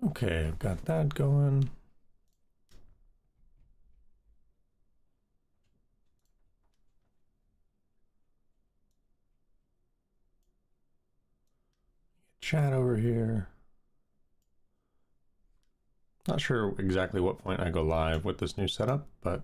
Okay, I've got that going. Chat over here. Not sure exactly what point I go live with this new setup, but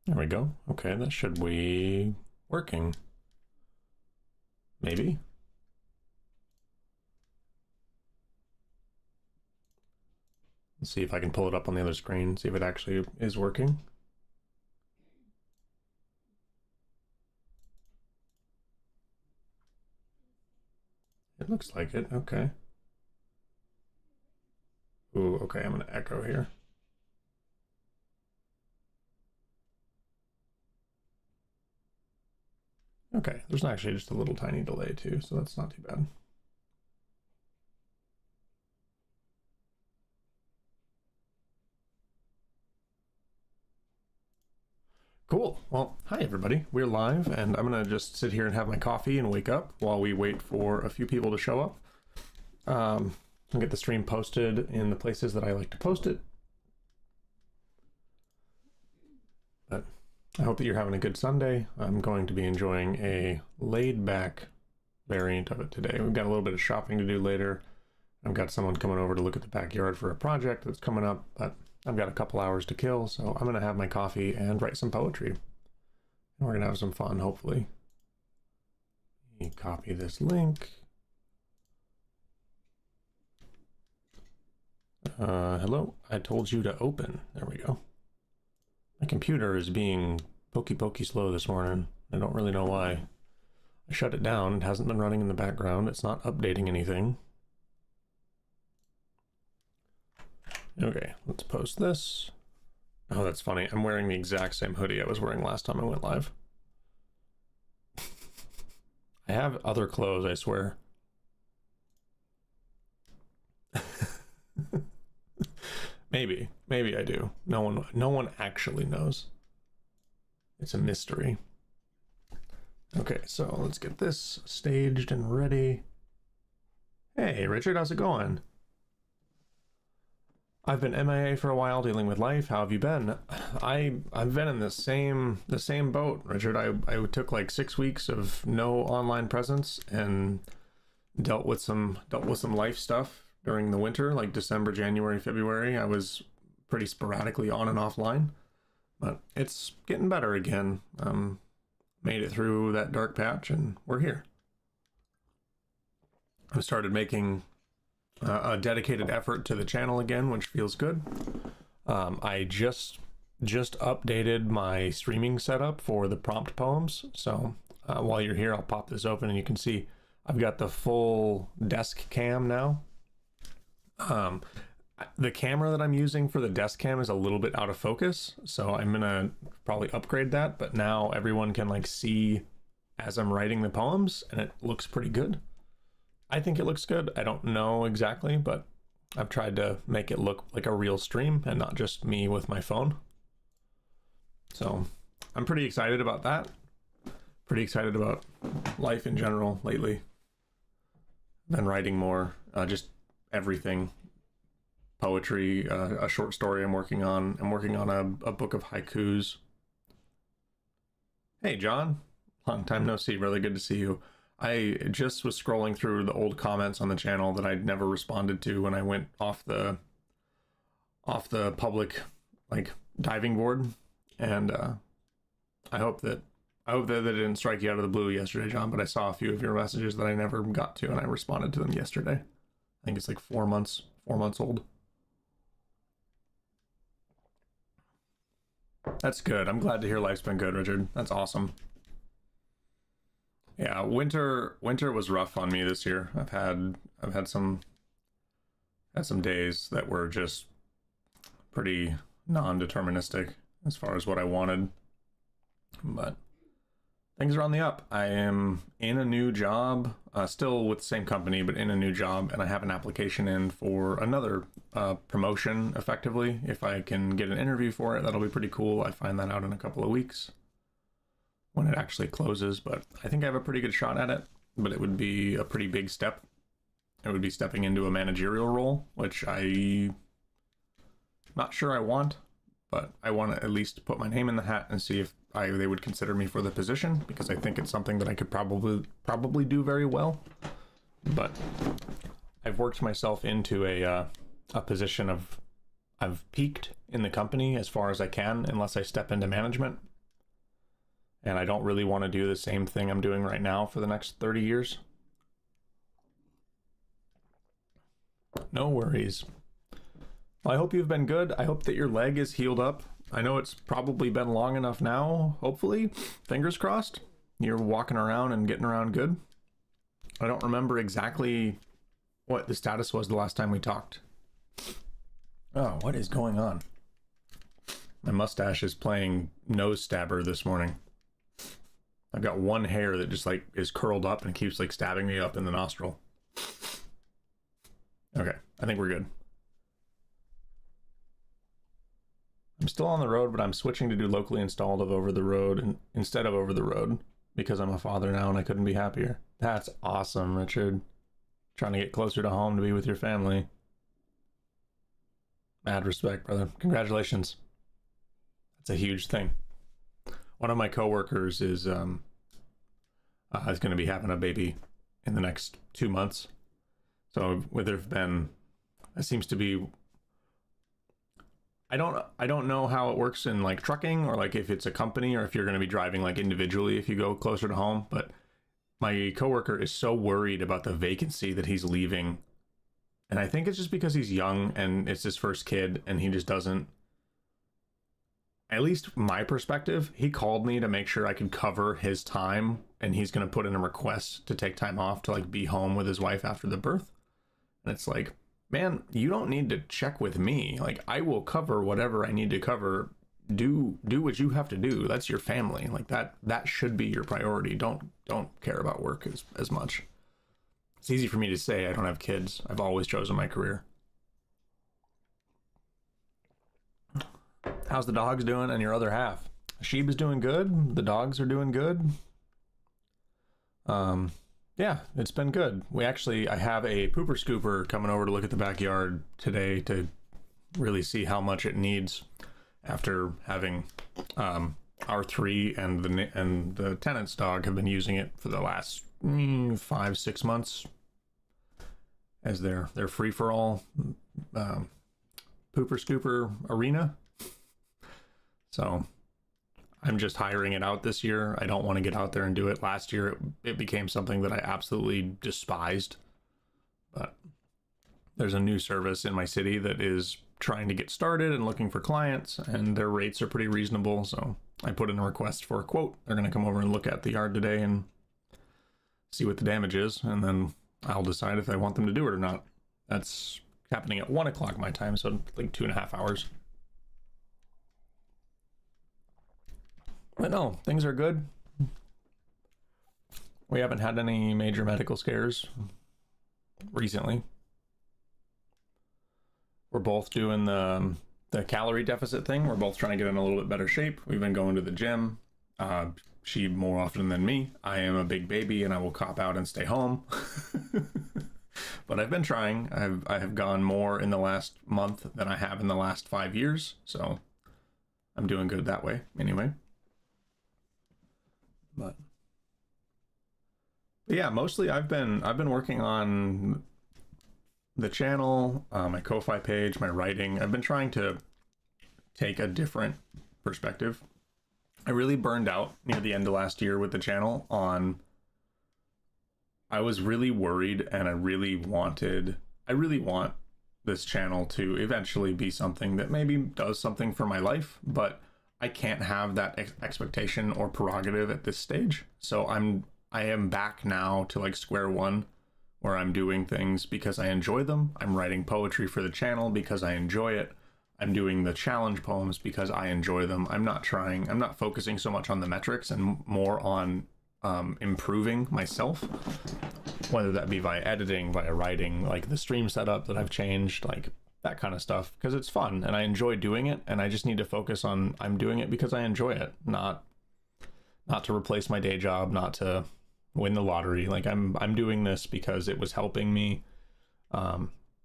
there we go. Okay, that should be working. Maybe. Let's see if I can pull it up on the other screen, see if it actually is working. It looks like it, okay. Ooh, okay, I'm gonna echo here. Okay, there's actually just a little tiny delay too, so that's not too bad. Cool. Well, hi everybody. We're live, and I'm gonna just sit here and have my coffee and wake up while we wait for a few people to show up. I'll get the stream posted in the places that I like to post it. But I hope that you're having a good Sunday. I'm going to be enjoying a laid-back variant of it today. We've got a little bit of shopping to do later. I've got someone coming over to look at the backyard for a project that's coming up, but I've got a couple hours to kill, so I'm gonna have my coffee and write some poetry. And we're gonna have some fun, hopefully. Let me copy this link. Hello, I told you to open. There we go. My computer is being pokey slow this morning. I don't really know why. I shut it down. It hasn't been running in the background. It's not updating anything. Okay, let's post this. Oh, that's funny. I'm wearing the exact same hoodie I was wearing last time I went live. I have other clothes, I swear. Maybe I do. No one actually knows. It's a mystery. Okay, so let's get this staged and ready. Hey, Richard, how's it going? I've been MIA for a while dealing with life. How have you been? I've been in the same boat, Richard. I took like 6 weeks of no online presence and dealt with some life stuff during the winter, like December, January, February. I was pretty sporadically on and offline, but it's getting better again. Made it through that dark patch and we're here. I started making a dedicated effort to the channel again, which feels good. I just updated my streaming setup for the prompt poems. So while you're here, I'll pop this open and you can see I've got the full desk cam now. The camera that I'm using for the desk cam is a little bit out of focus, so I'm gonna probably upgrade that, but now everyone can like see as I'm writing the poems and it looks pretty good. I think it looks good. I don't know exactly, but I've tried to make it look like a real stream and not just me with my phone. So I'm pretty excited about that. Pretty excited about life in general lately. Been writing more, just everything. Poetry, a short story I'm working on. I'm working on a book of haikus. Hey, John. Long time no see. Really good to see you. I just was scrolling through the old comments on the channel that I'd never responded to when I went off the public like diving board, and I hope that it didn't strike you out of the blue yesterday, John. But I saw a few of your messages that I never got to, and I responded to them yesterday. I think it's like 4 months old. That's good. I'm glad to hear life's been good, Richard. That's awesome. Yeah, winter was rough on me this year. I've had some days that were just pretty non-deterministic as far as what I wanted. But Things are on the up. I am in a new job, still with the same company, but in a new job, and I have an application in for another promotion, effectively. If I can get an interview for it, that'll be pretty cool. I find that out in a couple of weeks when it actually closes, but I think I have a pretty good shot at it, but it would be a pretty big step. It would be stepping into a managerial role, which I'm not sure I want, but I want to at least put my name in the hat and see if they would consider me for the position, because I think it's something that I could probably do very well. But I've worked myself into a position of I've peaked in the company as far as I can, unless I step into management. And I don't really want to do the same thing I'm doing right now for the next 30 years. No worries. Well, I hope you've been good. I hope that your leg is healed up. I know it's probably been long enough now, hopefully. Fingers crossed. You're walking around and getting around good. I don't remember exactly what the status was the last time we talked. Oh, what is going on? My mustache is playing nose stabber this morning. I've got one hair that just like is curled up and keeps like stabbing me up in the nostril. Okay, I think we're good. I'm still on the road, but I'm switching to do locally installed of over the road instead of over the road, because I'm a father now and I couldn't be happier. That's awesome, Richard. Trying to get closer to home to be with your family. Mad respect, brother. Congratulations. That's a huge thing. One of my coworkers is going to be having a baby in the next 2 months. So there've been, it seems to be, I don't know how it works in like trucking, or like if it's a company, or if you're going to be driving like individually if you go closer to home, but my coworker is so worried about the vacancy that he's leaving. And I think it's just because he's young and it's his first kid, and he just doesn't, at least my perspective, he called me to make sure I could cover his time, and he's going to put in a request to take time off to like be home with his wife after the birth. And it's like, man, you don't need to check with me. Like, I will cover whatever I need to cover. Do what you have to do. That's your family. Like that should be your priority. Don't care about work as much. It's easy for me to say. I don't have kids. I've always chosen my career. How's the dogs doing and your other half? Sheeb is doing good. The dogs are doing good. Yeah, it's been good. I have a pooper scooper coming over to look at the backyard today to really see how much it needs after having R3 and the tenant's dog have been using it for the last 5-6 months as their free-for-all pooper scooper arena. So I'm just hiring it out this year. I don't want to get out there and do it. Last year, it became something that I absolutely despised. But there's a new service in my city that is trying to get started and looking for clients, and their rates are pretty reasonable. So I put in a request for a quote. They're going to come over and look at the yard today and see what the damage is, and then I'll decide if I want them to do it or not. That's happening at 1 o'clock my time, so like 2.5 hours. But no, things are good. We haven't had any major medical scares recently. We're both doing the calorie deficit thing. We're both trying to get in a little bit better shape. We've been going to the gym. She more often than me. I am a big baby and I will cop out and stay home. But I've been trying. I have gone more in the last month than I have in the last 5 years. So I'm doing good that way anyway. But yeah, mostly I've been working on the channel, my Ko-Fi page, my writing. I've been trying to take a different perspective. I really burned out near the end of last year with the channel I was really worried, and I really want this channel to eventually be something that maybe does something for my life, but I can't have that expectation or prerogative at this stage. So I am back now to like square one, where I'm doing things because I enjoy them. I'm writing poetry for the channel because I enjoy it. I'm doing the challenge poems because I enjoy them. I'm not focusing so much on the metrics and more on improving myself, whether that be via editing, via writing, like the stream setup that I've changed, like that kind of stuff, because it's fun and I enjoy doing it, and I just need to focus on I'm doing it because I enjoy it, not to replace my day job, not to win the lottery. Like I'm doing this because it was helping me.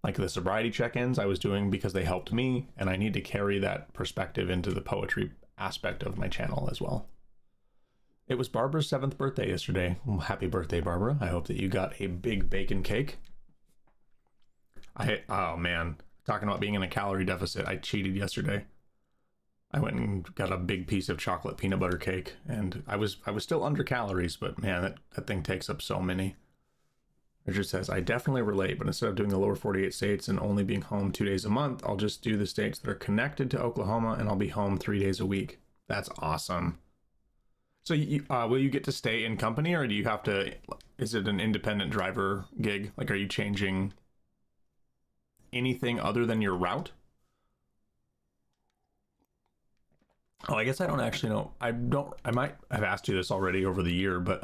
Like the sobriety check-ins I was doing because they helped me, and I need to carry that perspective into the poetry aspect of my channel as well. It was Barbara's 7th birthday yesterday. Well, happy birthday, Barbara. I hope that you got a big bacon cake. Oh man, talking about being in a calorie deficit, I cheated yesterday. I went and got a big piece of chocolate peanut butter cake, and I was still under calories, but man, that thing takes up so many. Richard says, I definitely relate, but instead of doing the lower 48 states and only being home 2 days a month, I'll just do the states that are connected to Oklahoma, and I'll be home 3 days a week. That's awesome. So will you get to stay in company, or do you have to, is it an independent driver gig? Like, are you changing anything other than your route? Oh, I guess I don't actually know. I might have asked you this already over the year, but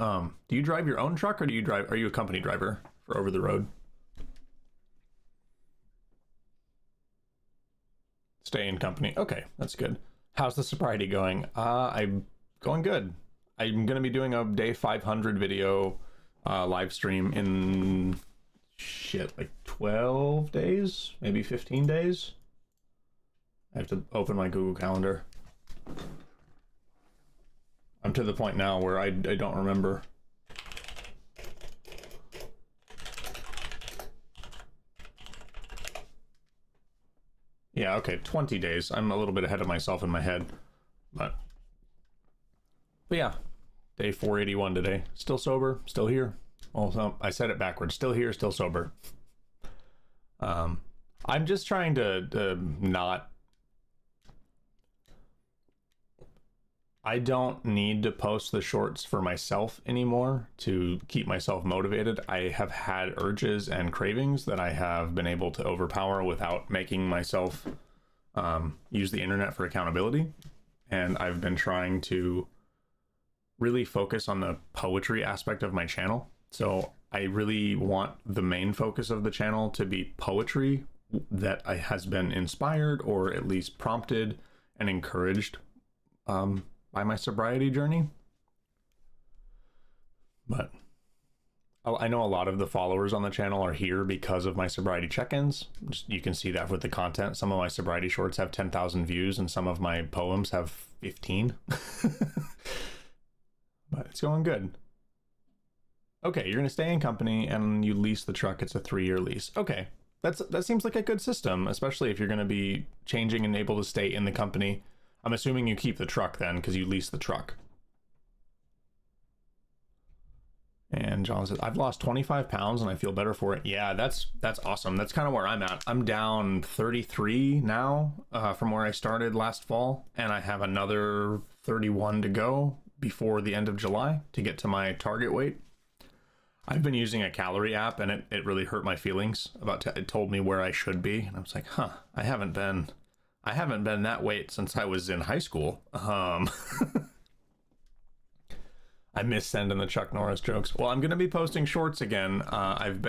do you drive your own truck, or are you a company driver for over the road? Stay in company. Okay, that's good. How's the sobriety going? I'm going good. I'm going to be doing a day 500 video live stream in like 12 days, maybe 15 days. I have to open my Google Calendar. I'm to the point now where I don't remember. Yeah, okay, 20 days. I'm a little bit ahead of myself in my head. But yeah, day 481 today. Still sober, still here. Also, I said it backwards. Still here, still sober. I'm just trying to not... I don't need to post the shorts for myself anymore to keep myself motivated. I have had urges and cravings that I have been able to overpower without making myself use the internet for accountability. And I've been trying to really focus on the poetry aspect of my channel. So I really want the main focus of the channel to be poetry that has been inspired or at least prompted and encouraged by my sobriety journey. But I know a lot of the followers on the channel are here because of my sobriety check-ins. You can see that with the content. Some of my sobriety shorts have 10,000 views and some of my poems have 15. But it's going good. Okay, you're gonna stay in company and you lease the truck. It's a 3-year lease. Okay, that seems like a good system, especially if you're gonna be changing and able to stay in the company. I'm assuming you keep the truck then because you lease the truck. And John says, I've lost 25 pounds and I feel better for it. Yeah, that's awesome. That's kind of where I'm at. I'm down 33 now from where I started last fall, and I have another 31 to go before the end of July to get to my target weight. I've been using a calorie app, and it really hurt my feelings it told me where I should be, and I was like, I haven't been that weight since I was in high school. I miss sending the Chuck Norris jokes. Well, I'm going to be posting shorts again. I've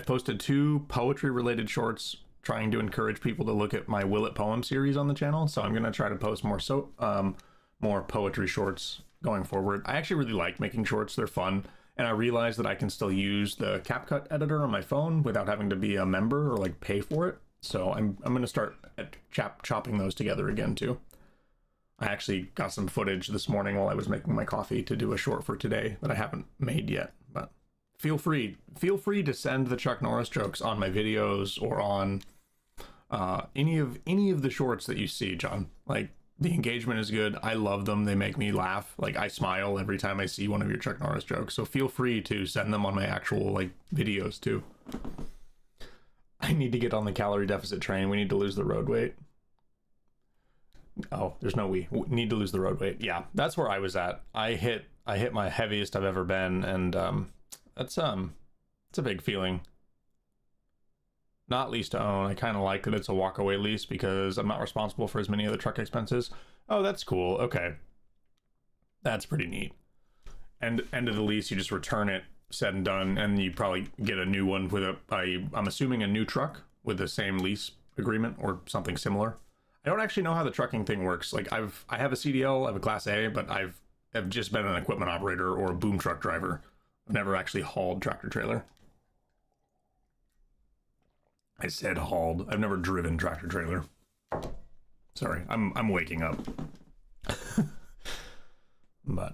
posted 2 poetry related shorts trying to encourage people to look at my Will It Poem series on the channel. So I'm going to try to post more poetry shorts going forward. I actually really like making shorts. They're fun. And I realized that I can still use the CapCut editor on my phone without having to be a member or like pay for it. So I'm going to start chopping those together again too. I actually got some footage this morning while I was making my coffee to do a short for today that I haven't made yet, but feel free to send the Chuck Norris jokes on my videos or on any of the shorts that you see, John. Like, the engagement is good. I love them. They make me laugh. Like, I smile every time I see one of your Chuck Norris jokes. So feel free to send them on my actual like videos too. I need to get on the calorie deficit train. We need to lose the road weight. Oh, there's no we need to lose the road weight. Yeah, that's where I was at. I hit my heaviest I've ever been, and it's a big feeling. Not lease to own. I kind of like that it's a walkaway lease because I'm not responsible for as many of the truck expenses. Oh, that's cool. Okay, that's pretty neat. end of the lease, you just return it, said and done, and you probably get a new one with I'm assuming a new truck with the same lease agreement or something similar. I don't actually know how the trucking thing works. Like I have a CDL, I have a Class A, but I've just been an equipment operator or a boom truck driver. I've never actually hauled tractor trailer. I said hauled. I've never driven tractor trailer. Sorry, I'm waking up. But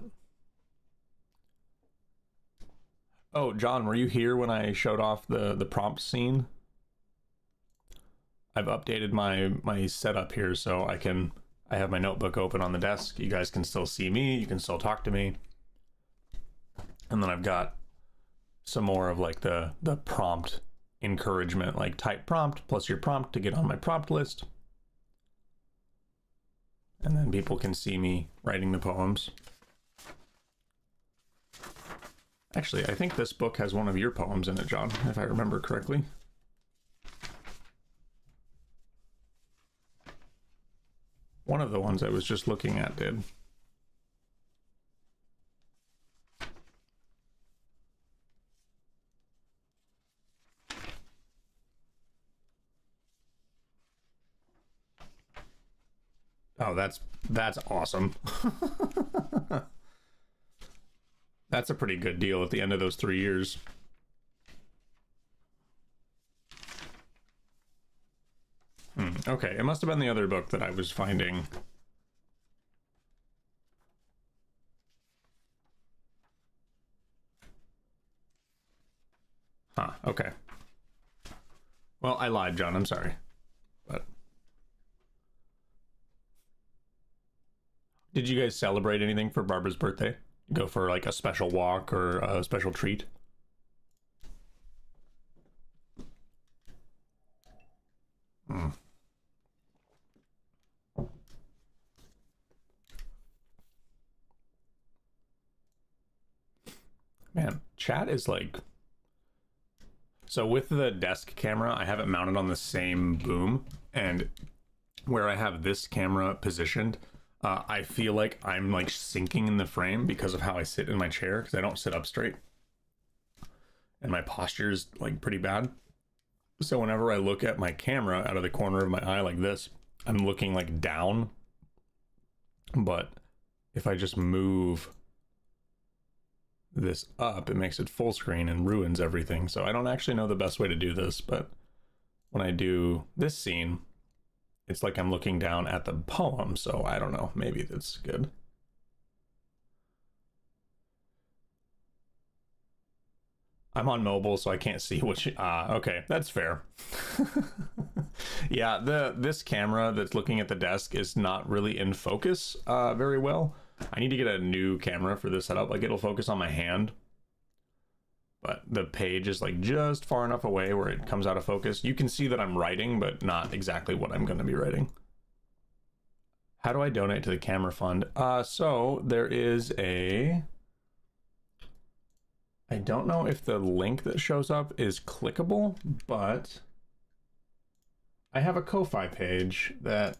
oh, John, were you here when I showed off the prompt scene? I've updated my setup here so I have my notebook open on the desk. You guys can still see me, you can still talk to me. And then I've got some more of like the prompt encouragement, like type prompt plus your prompt to get on my prompt list. And then people can see me writing the poems. Actually, I think this book has one of your poems in it, John, if I remember correctly. One of the ones I was just looking at did. Oh, that's awesome. That's a pretty good deal at the end of those 3 years. Okay, it must have been the other book that I was finding. Huh, okay. Well, I lied, John, I'm sorry. But did you guys celebrate anything for Barbara's birthday? Go for like a special walk or a special treat? Man, chat is like... So with the desk camera, I have it mounted on the same boom, and where I have this camera positioned, I feel like I'm like sinking in the frame because of how I sit in my chair, because I don't sit up straight. And my posture is like pretty bad. So whenever I look at my camera out of the corner of my eye like this, I'm looking like down. But if I just move this up, it makes it full screen and ruins everything. So I don't actually know the best way to do this, but when I do this scene, it's like I'm looking down at the poem. So I don't know, maybe that's good. I'm on mobile, so I can't see what you... okay, that's fair. Yeah, this camera that's looking at the desk is not really in focus very well. I need to get a new camera for this setup. Like, it'll focus on my hand, but the page is like just far enough away where it comes out of focus. You can see that I'm writing, but not exactly what I'm going to be writing. How do I donate to the camera fund? So there is a... I don't know if the link that shows up is clickable, but I have a Ko-Fi page that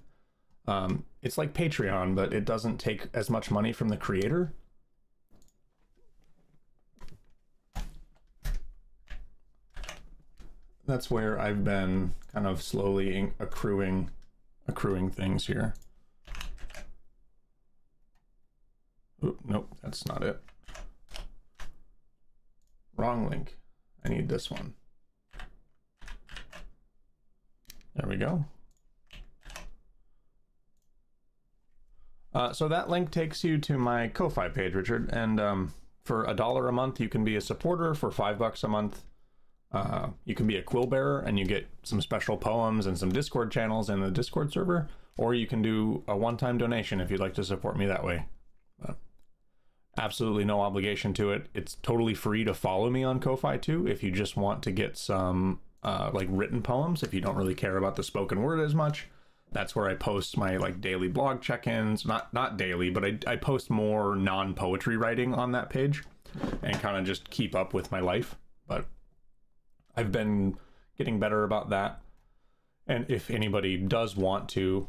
it's like Patreon, but it doesn't take as much money from the creator. That's where I've been kind of slowly accruing things here. Oop, nope, that's not it. Wrong link. I need this one. There we go. So that link takes you to my Ko-Fi page, Richard, and for $1 a month you can be a supporter. For $5 a month you can be a quill bearer and you get some special poems and some Discord channels in the Discord server, or you can do a one-time donation if you'd like to support me that way. Absolutely no obligation to it. It's totally free to follow me on Ko-Fi too if you just want to get some like written poems, if you don't really care about the spoken word as much. That's where I post my like daily blog check-ins. Not daily, but I post more non-poetry writing on that page and kind of just keep up with my life. But I've been getting better about that. And if anybody does want to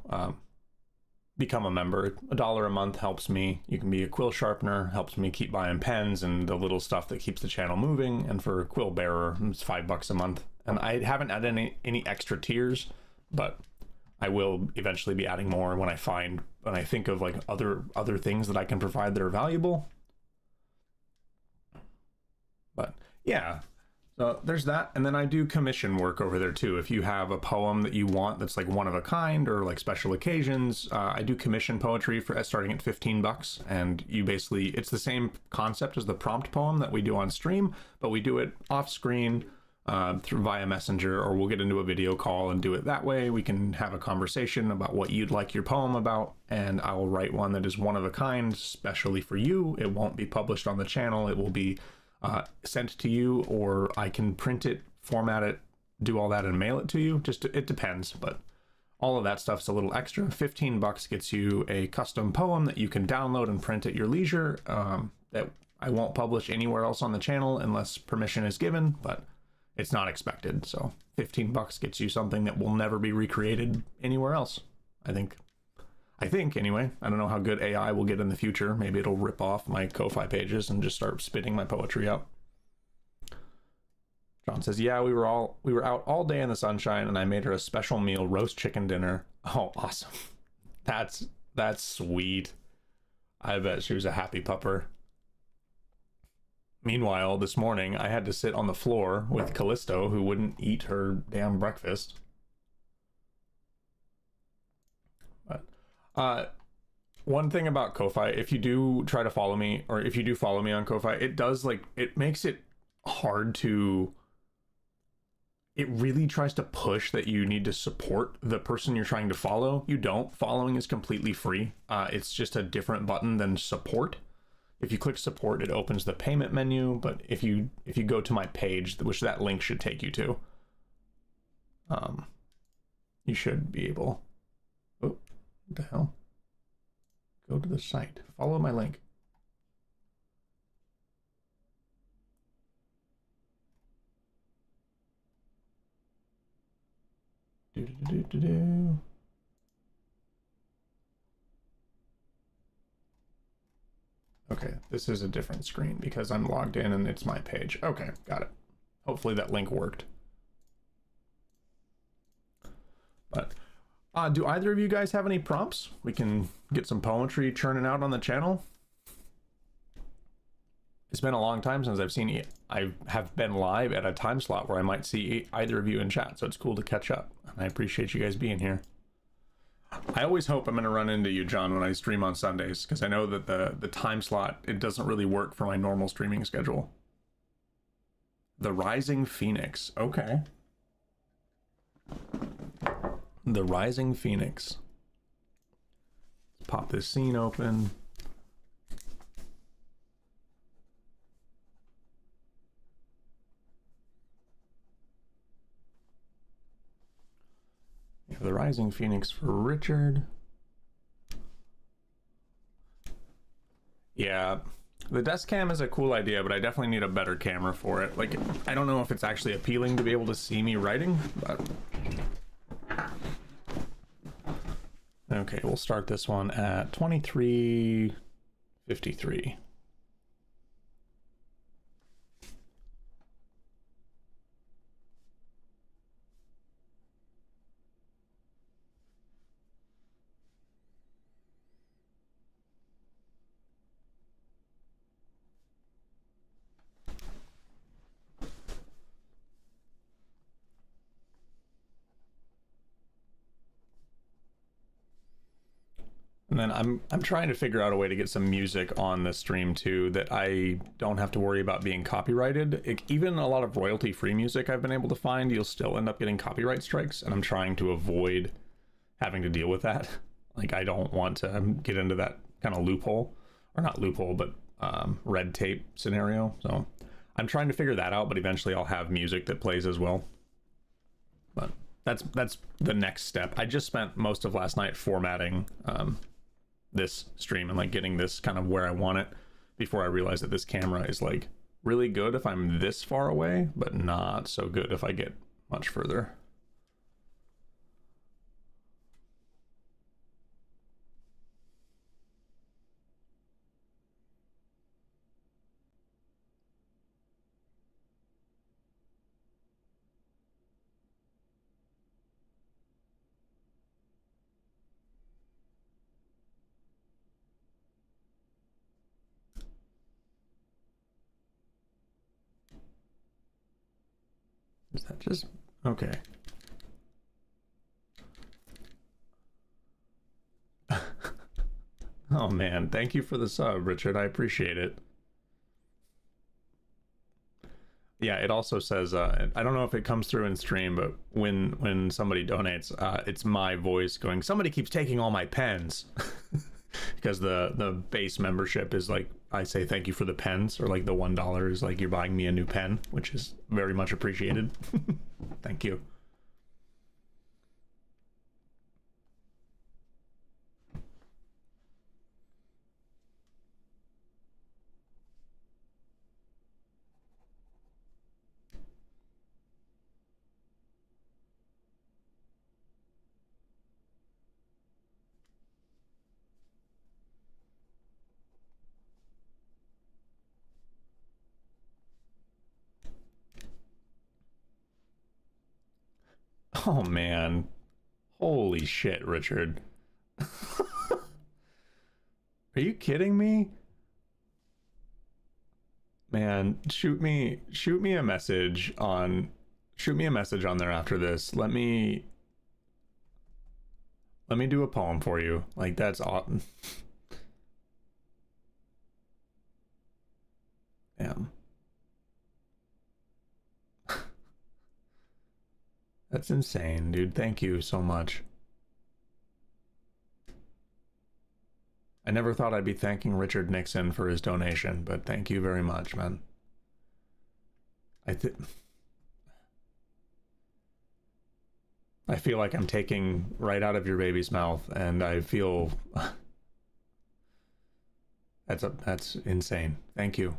become a member. $1 a month helps me. You can be a quill sharpener, helps me keep buying pens and the little stuff that keeps the channel moving. And for a quill bearer, it's $5 a month. And I haven't added any extra tiers, but I will eventually be adding more when I think of like other things that I can provide that are valuable. But yeah, so there's that. And then I do commission work over there too. If you have a poem that you want that's like one of a kind or like special occasions, I do commission poetry for starting at $15. And you basically, it's the same concept as the prompt poem that we do on stream, but we do it off screen through via Messenger, or we'll get into a video call and do it that way. We can have a conversation about what you'd like your poem about, and I will write one that is one of a kind, specially for you. It won't be published on the channel. It will be sent to you, or I can print it, format it, do all that and mail it to you. It depends, but all of that stuff's a little extra. $15 gets you a custom poem that you can download and print at your leisure, that I won't publish anywhere else on the channel unless permission is given, but it's not expected. So $15 gets you something that will never be recreated anywhere else. I think anyway. I don't know how good AI will get in the future. Maybe it'll rip off my Ko-Fi pages and just start spitting my poetry out. John says, yeah, we were out all day in the sunshine, and I made her a special meal, roast chicken dinner. Oh, awesome. That's sweet. I bet she was a happy pupper. Meanwhile, this morning, I had to sit on the floor with Callisto, who wouldn't eat her damn breakfast. But, one thing about Ko-Fi, if you do try to follow me, or if you do follow me on Ko-Fi, it makes it hard to... It really tries to push that you need to support the person you're trying to follow. You don't. Following is completely free. It's just a different button than support. If you click support, it opens the payment menu, but if you go to my page, which that link should take you to, you should be able... Oh, what the hell? Go to the site. Follow my link. Do. Okay, this is a different screen because I'm logged in and it's my page. Okay, got it. Hopefully that link worked. But do either of you guys have any prompts? We can get some poetry churning out on the channel. It's been a long time since I've seen it. I have been live at a time slot where I might see either of you in chat, so it's cool to catch up. And I appreciate you guys being here. I always hope I'm going to run into you, John, when I stream on Sundays, because I know that the time slot, it doesn't really work for my normal streaming schedule. The Rising Phoenix. Okay. The Rising Phoenix. Let's pop this scene open. The Rising Phoenix for Richard. Yeah, the desk cam is a cool idea, but I definitely need a better camera for it. Like, I don't know if it's actually appealing to be able to see me writing, but... Okay, we'll start this one at 23:53. And then I'm trying to figure out a way to get some music on the stream too that I don't have to worry about being copyrighted. Even a lot of royalty-free music I've been able to find, you'll still end up getting copyright strikes, and I'm trying to avoid having to deal with that. Like, I don't want to get into that kind of loophole, or not loophole, but red tape scenario. So I'm trying to figure that out, but eventually I'll have music that plays as well. But that's the next step. I just spent most of last night formatting this stream and like getting this kind of where I want it before I realized that this camera is like really good if I'm this far away, but not so good if I get much further. Is that just okay? Oh man, thank you for the sub, Richard. I appreciate it. Yeah, it also says I don't know if it comes through in stream, but when somebody donates, it's my voice going, somebody keeps taking all my pens. Because the base membership is like, I say thank you for the pens, or like the $1 is like you're buying me a new pen, which is very much appreciated. Thank you. Oh man. Holy shit, Richard. Are you kidding me? Man, shoot me a message on there after this. Let me do a poem for you. Like that's awesome. Damn. That's insane, dude. Thank you so much. I never thought I'd be thanking Richard Nixon for his donation, but thank you very much, man. I feel like I'm taking right out of your baby's mouth, and I feel that's insane. Thank you.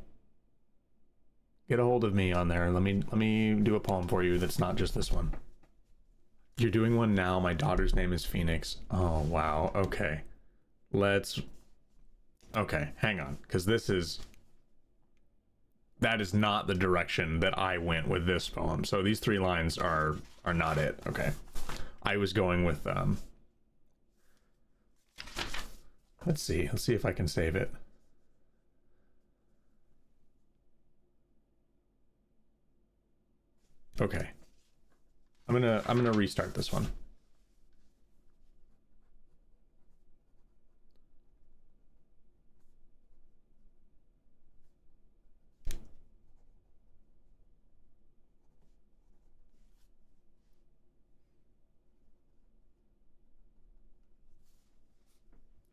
Get a hold of me on there. Let me do a poem for you that's not just this one. You're doing one now. My daughter's name is Phoenix. Oh wow. Okay. Okay, hang on, because that is not the direction that I went with this poem. So these 3 lines are not it. Okay. I was going with let's see if I can save it. Okay. I'm gonna restart this one.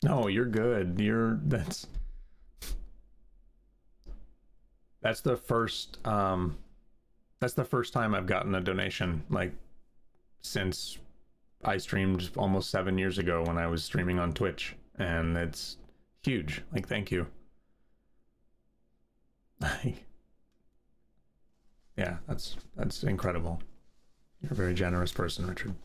No, you're good. That's the first time I've gotten a donation, like, since I streamed almost 7 years ago when I was streaming on Twitch, and it's huge. Like, thank you. Yeah, that's incredible. You're a very generous person, Richard.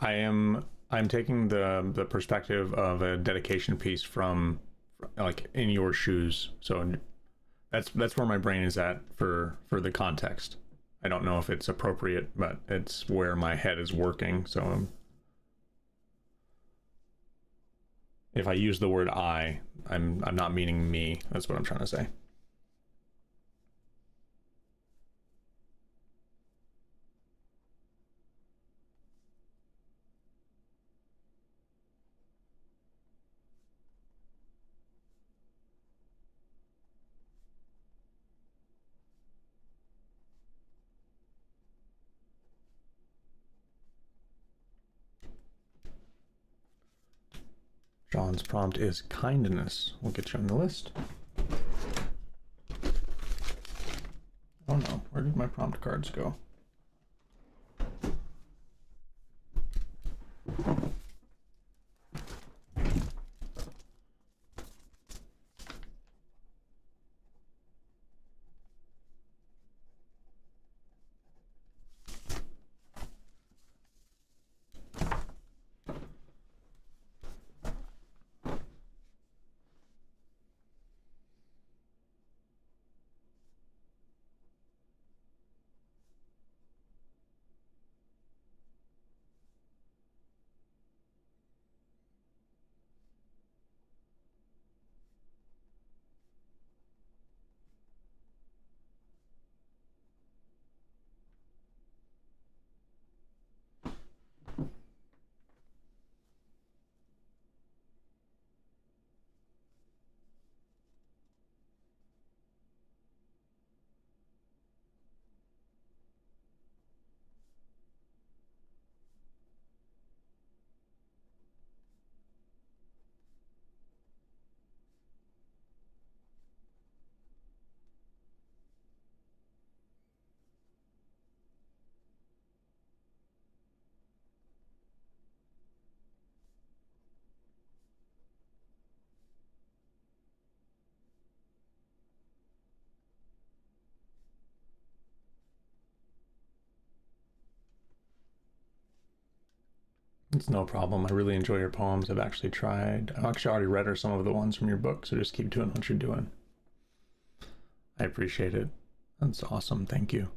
I'm taking the perspective of a dedication piece from, like, in your shoes. So that's where my brain is at for the context. I don't know if it's appropriate, but it's where my head is working. So If I use the word I'm not meaning me. That's what I'm trying to say. John's prompt is kindness. We'll get you on the list. Oh no, where did my prompt cards go? It's no problem. I really enjoy your poems. I've actually already read her some of the ones from your book, so just keep doing what you're doing. I appreciate it. That's awesome. Thank you.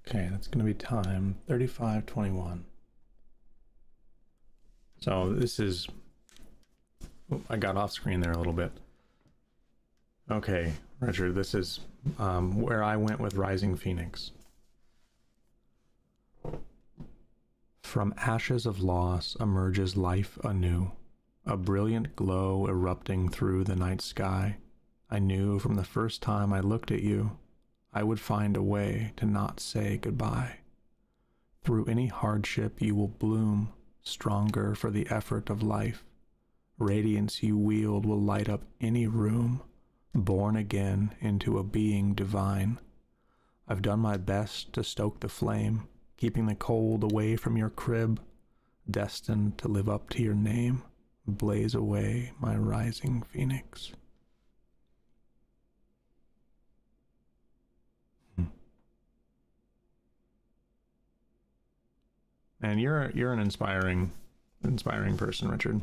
Okay, that's going to be time 35:21. So this is, I got off screen there a little bit. Okay, Richard, this is where I went with Rising Phoenix. From ashes of loss emerges life anew, a brilliant glow erupting through the night sky. I knew from the first time I looked at you, I would find a way to not say goodbye. Through any hardship you will bloom, stronger for the effort of life. Radiance you wield will light up any room, born again into a being divine. I've done my best to stoke the flame, keeping the cold away from your crib, destined to live up to your name, blaze away my rising phoenix. And you're an inspiring person, Richard.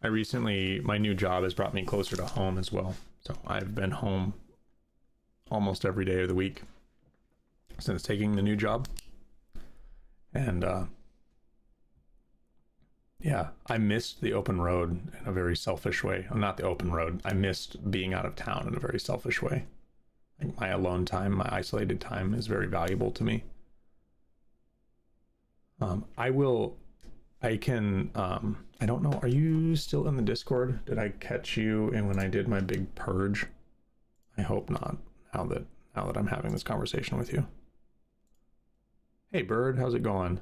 My new job has brought me closer to home as well. So I've been home almost every day of the week since taking the new job. And yeah, I missed the open road in a very selfish way. Not the open road. I missed being out of town in a very selfish way. Like my alone time, my isolated time is very valuable to me. I don't know, are you still in the Discord? Did I catch you in when I did my big purge? I hope not, now that I'm having this conversation with you. Hey Bird, how's it going?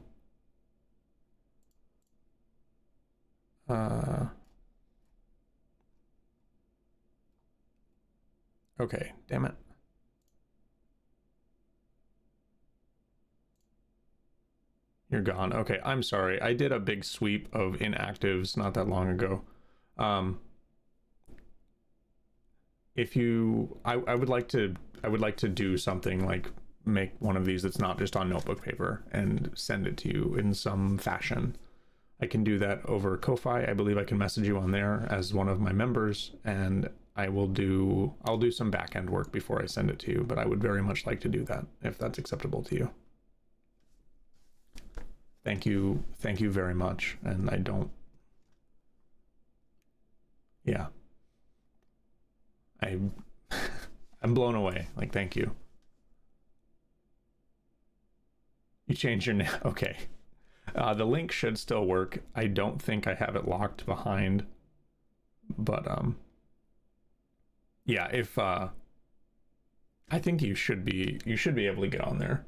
Okay, damn it. You're gone. Okay, I'm sorry. I did a big sweep of inactives not that long ago. I would like to do something like make one of these that's not just on notebook paper and send it to you in some fashion. I can do that over Ko-Fi. I believe I can message you on there as one of my members, and I'll do some back end work before I send it to you, but I would very much like to do that if that's acceptable to you. Thank you very much. And I'm blown away. Like, thank you. You changed your name. Okay. The link should still work. I don't think I have it locked behind, but yeah, if I think you should be able to get on there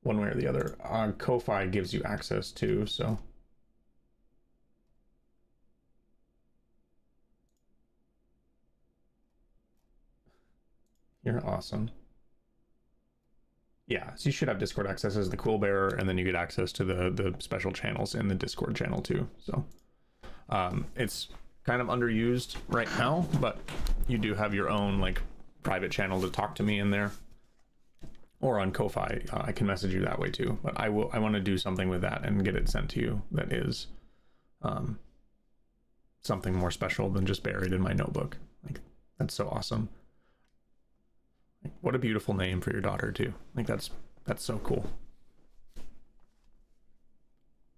one way or the other. Ko-Fi gives you access too, so. You're awesome. Yeah, so you should have Discord access as the Cool Bearer, and then you get access to the special channels in the Discord channel too. So it's kind of underused right now, but you do have your own like private channel to talk to me in there. Or on Ko-Fi, I can message you that way too. But I want to do something with that and get it sent to you that is something more special than just buried in my notebook. Like, that's so awesome. Like, what a beautiful name for your daughter too. Like, that's so cool.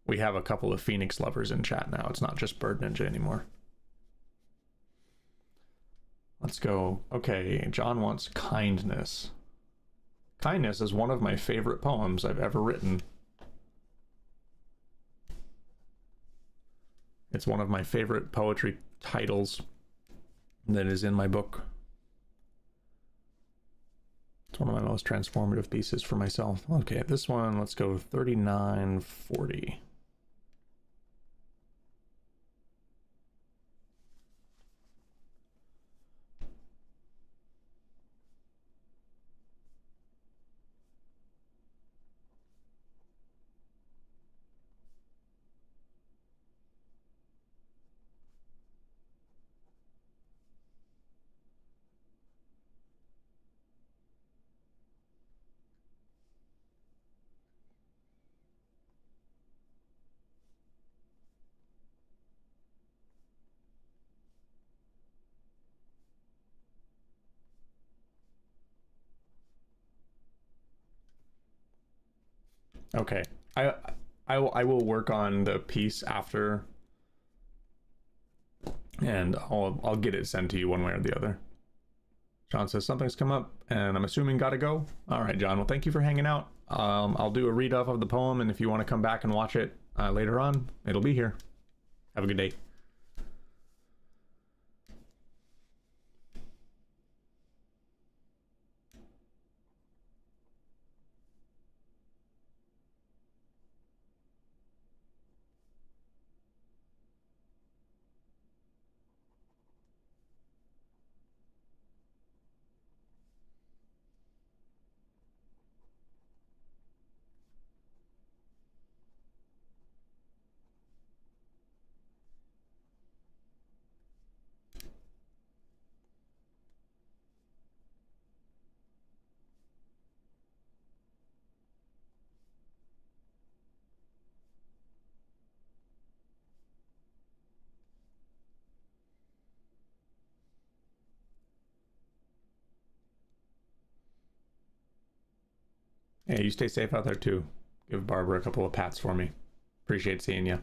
We have a couple of Phoenix lovers in chat now. It's not just Bird Ninja anymore. Let's go. Okay, John wants kindness. Kindness is one of my favorite poems I've ever written. It's one of my favorite poetry titles that is in my book. It's one of my most transformative pieces for myself. Okay, this one, let's go 3940. Okay, I will work on the piece after and I'll get it sent to you one way or the other. John says something's come up, and I'm assuming gotta go. All right, John. Well, thank you for hanging out. I'll do a read off of the poem, and if you want to come back and watch it later on, it'll be here. Have a good day. Yeah, you stay safe out there too. Give Barbara a couple of pats for me. Appreciate seeing you.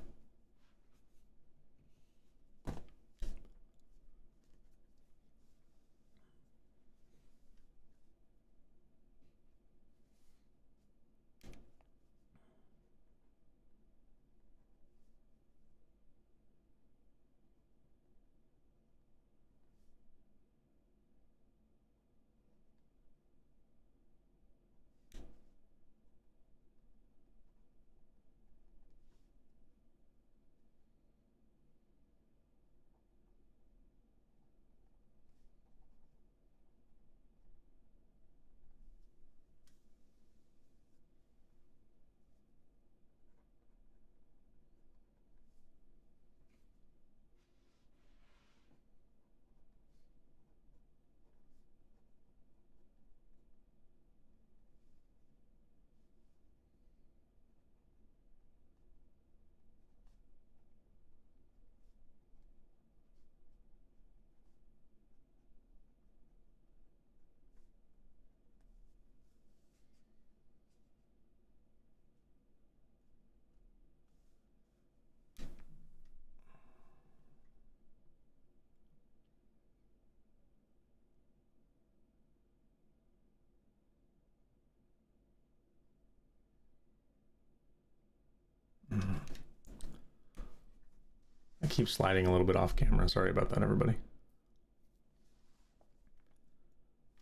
I keep sliding a little bit off camera. Sorry about that, everybody.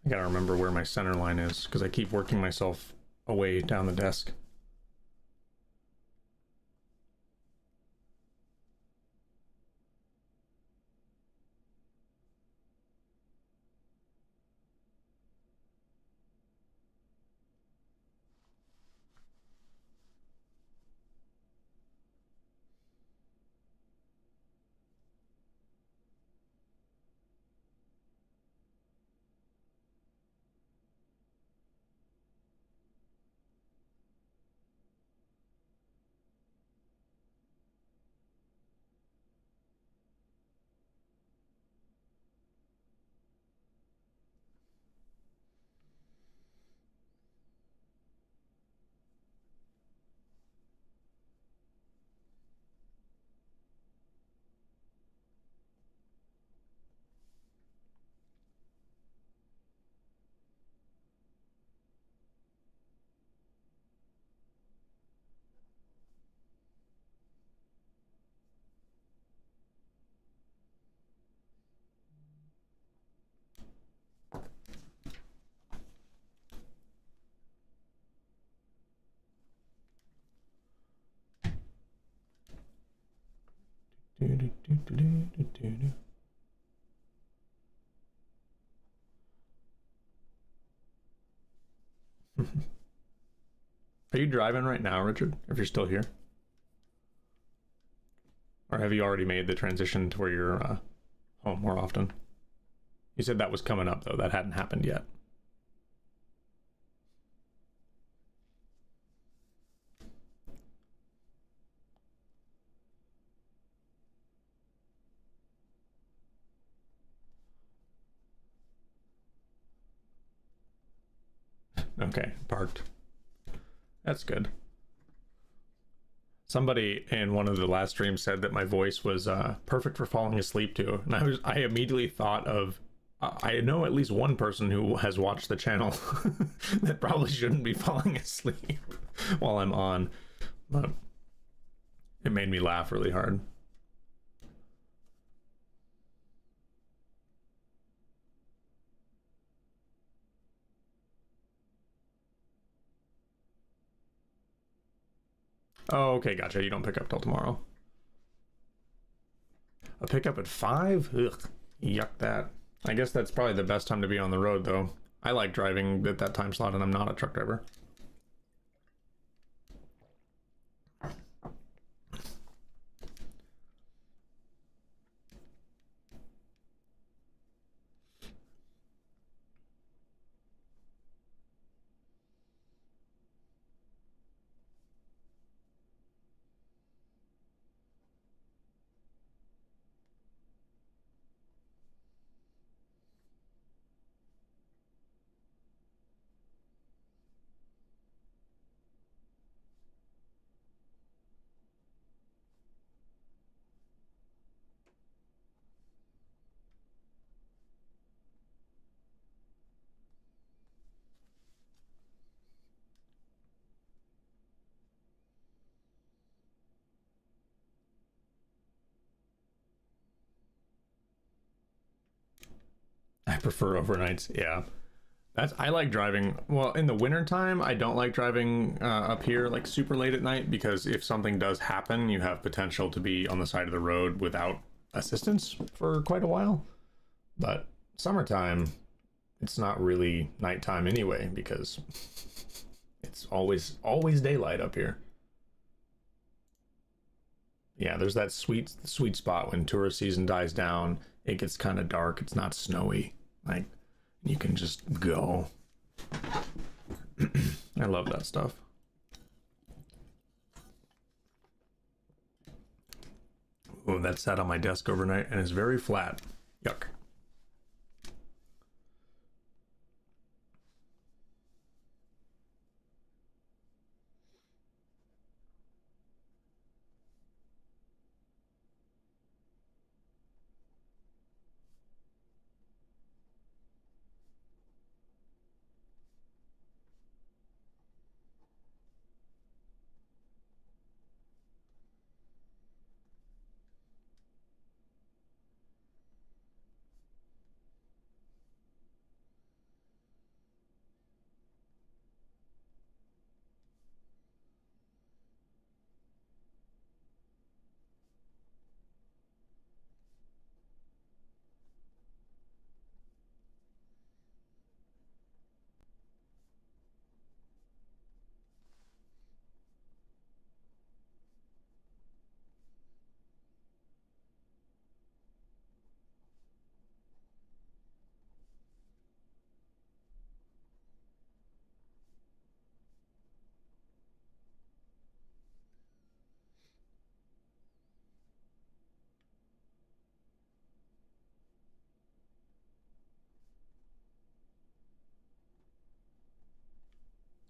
I gotta remember where my center line is because I keep working myself away down the desk. Are you driving right now, Richard? If you're still here? Or have you already made the transition to where you're home more often? You said that was coming up, though. That hadn't happened yet. Okay, parked. That's good. Somebody in one of the last streams said that my voice was perfect for falling asleep to, and I immediately thought of I know at least one person who has watched the channel that probably shouldn't be falling asleep while I'm on, but it made me laugh really hard. Oh, okay, gotcha. You don't pick up till tomorrow. A pickup at 5? Ugh, yuck that. I guess that's probably the best time to be on the road, though. I like driving at that time slot, and I'm not a truck driver. I prefer overnights, yeah. I like driving. Well, in the wintertime, I don't like driving up here like super late at night, because if something does happen, you have potential to be on the side of the road without assistance for quite a while. But summertime, it's not really nighttime anyway, because it's always daylight up here. Yeah, there's that sweet spot when tourist season dies down. It gets kind of dark. It's not snowy. Like, you can just go. I love that stuff. Oh, that sat on my desk overnight and is very flat. Yuck.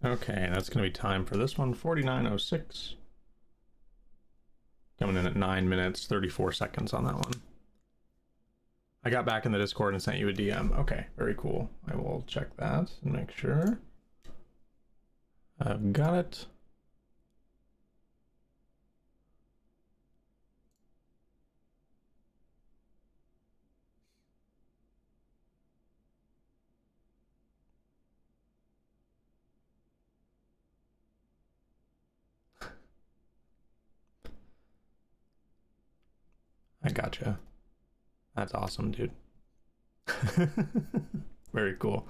Okay, that's going to be time for this one. 49:06. Coming in at 9 minutes, 34 seconds on that one. I got back in the Discord and sent you a DM. Okay, very cool. I will check that and make sure. I've got it. I gotcha. That's awesome, dude. Very cool.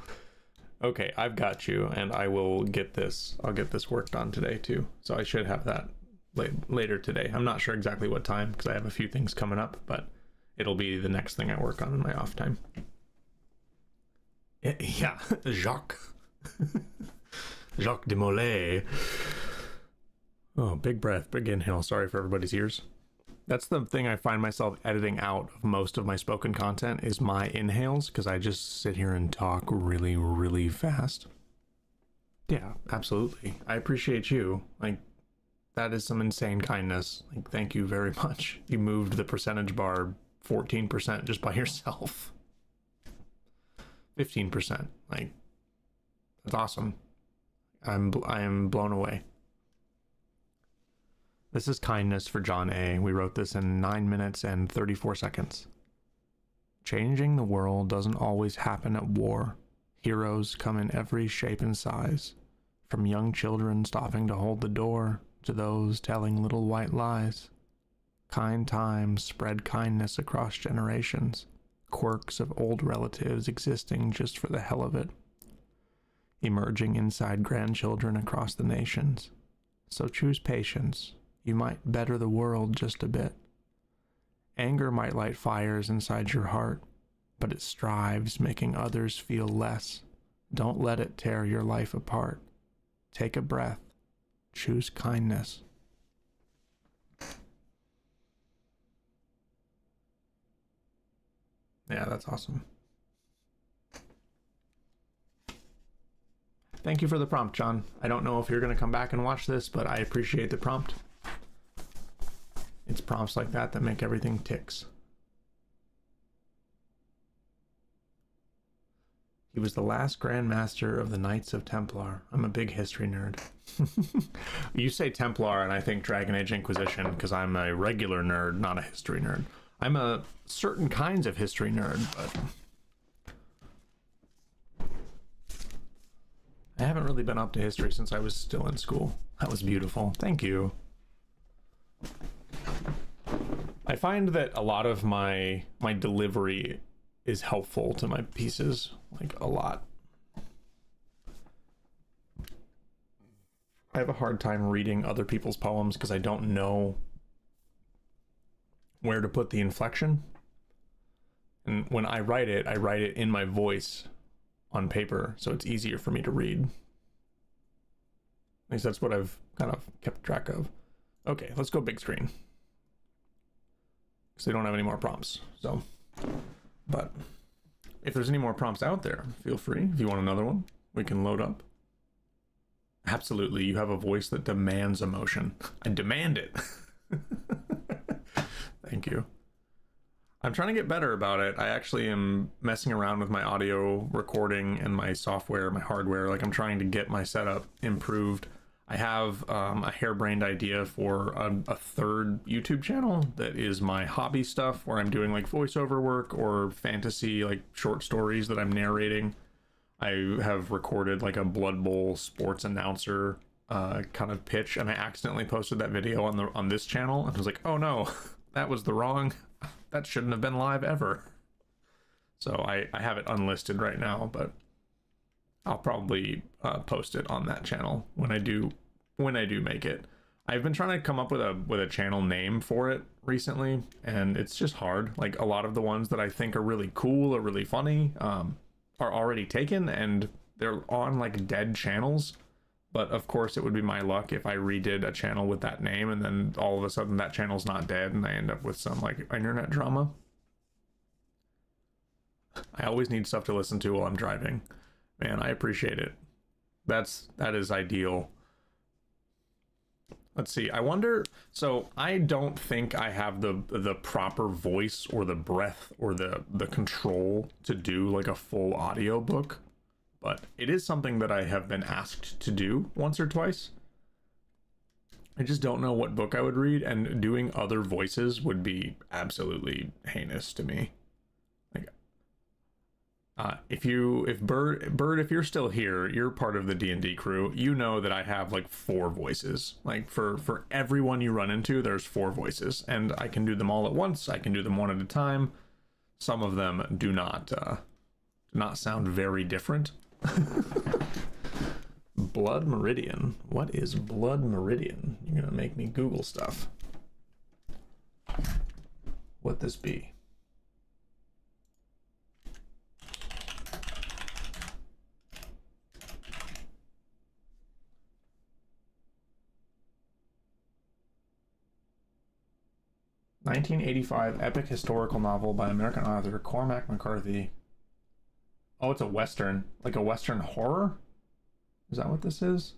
Okay, I've got you, and I will get this. I'll get this worked on today too. So I should have that later today. I'm not sure exactly what time, because I have a few things coming up, but it'll be the next thing I work on in my off time. Yeah, Jacques. Jacques de Molay. Oh, big breath, big inhale. Sorry for everybody's ears. That's the thing I find myself editing out of most of my spoken content, is my inhales, because I just sit here and talk really, really fast. Yeah, absolutely. I appreciate you. Like, that is some insane kindness. Like, thank you very much. You moved the percentage bar 14% just by yourself. 15%. Like, that's awesome. I am blown away. This is kindness for John A. We wrote this in 9 minutes and 34 seconds. Changing the world doesn't always happen at war. Heroes come in every shape and size. From young children stopping to hold the door, to those telling little white lies. Kind times spread kindness across generations. Quirks of old relatives existing just for the hell of it. Emerging inside grandchildren across the nations. So choose patience. You might better the world just a bit. Anger might light fires inside your heart, but it strives making others feel less. Don't let it tear your life apart. Take a breath. Choose kindness. Yeah, that's awesome. Thank you for the prompt, John. I don't know if you're going to come back and watch this, but I appreciate the prompt. It's prompts like that that make everything ticks. He was the last Grand Master of the Knights of Templar. I'm a big history nerd. You say Templar and I think Dragon Age Inquisition because I'm a regular nerd, not a history nerd. I'm a certain kinds of history nerd, but I haven't really been up to history since I was still in school. That was beautiful. Thank you. I find that a lot of my delivery is helpful to my pieces, like a lot. I have a hard time reading other people's poems because I don't know where to put the inflection. And when I write it in my voice on paper, so it's easier for me to read. At least that's what I've kind of kept track of. Okay, let's go big screen. Because they don't have any more prompts. So, but if there's any more prompts out there, feel free. If you want another one, we can load up. Absolutely, you have a voice that demands emotion. I demand it. Thank you. I'm trying to get better about it. I actually am messing around with my audio recording and my software, my hardware. Like, I'm trying to get my setup improved. I have a harebrained idea for a third YouTube channel that is my hobby stuff, where I'm doing like voiceover work or fantasy, like short stories that I'm narrating. I have recorded like a Blood Bowl sports announcer kind of pitch, and I accidentally posted that video on this channel, and I was like, oh no, that was the wrong. That shouldn't have been live ever. So I have it unlisted right now, but I'll probably post it on that channel when I do make it. I've been trying to come up with a channel name for it recently, and it's just hard. Like, a lot of the ones that I think are really cool or really funny are already taken, and they're on like dead channels. But of course, it would be my luck if I redid a channel with that name and then all of a sudden that channel's not dead and I end up with some like internet drama. I always need stuff to listen to while I'm driving. Man, I appreciate it. That is ideal. Let's see. I wonder, so I don't think I have the proper voice or the breath or the control to do like a full audio book. But it is something that I have been asked to do once or twice. I just don't know what book I would read, and doing other voices would be absolutely heinous to me. Like, if Bird, if you're still here, you're part of the D&D crew. You know that I have like 4 voices. Like for everyone you run into, there's 4 voices, and I can do them all at once. I can do them one at a time. Some of them do not sound very different. Blood Meridian. What is Blood Meridian? You're gonna make me Google stuff. What this be? (1985) epic historical novel by American author Cormac McCarthy. Oh, it's a Western. Like a Western horror? Is that what this is?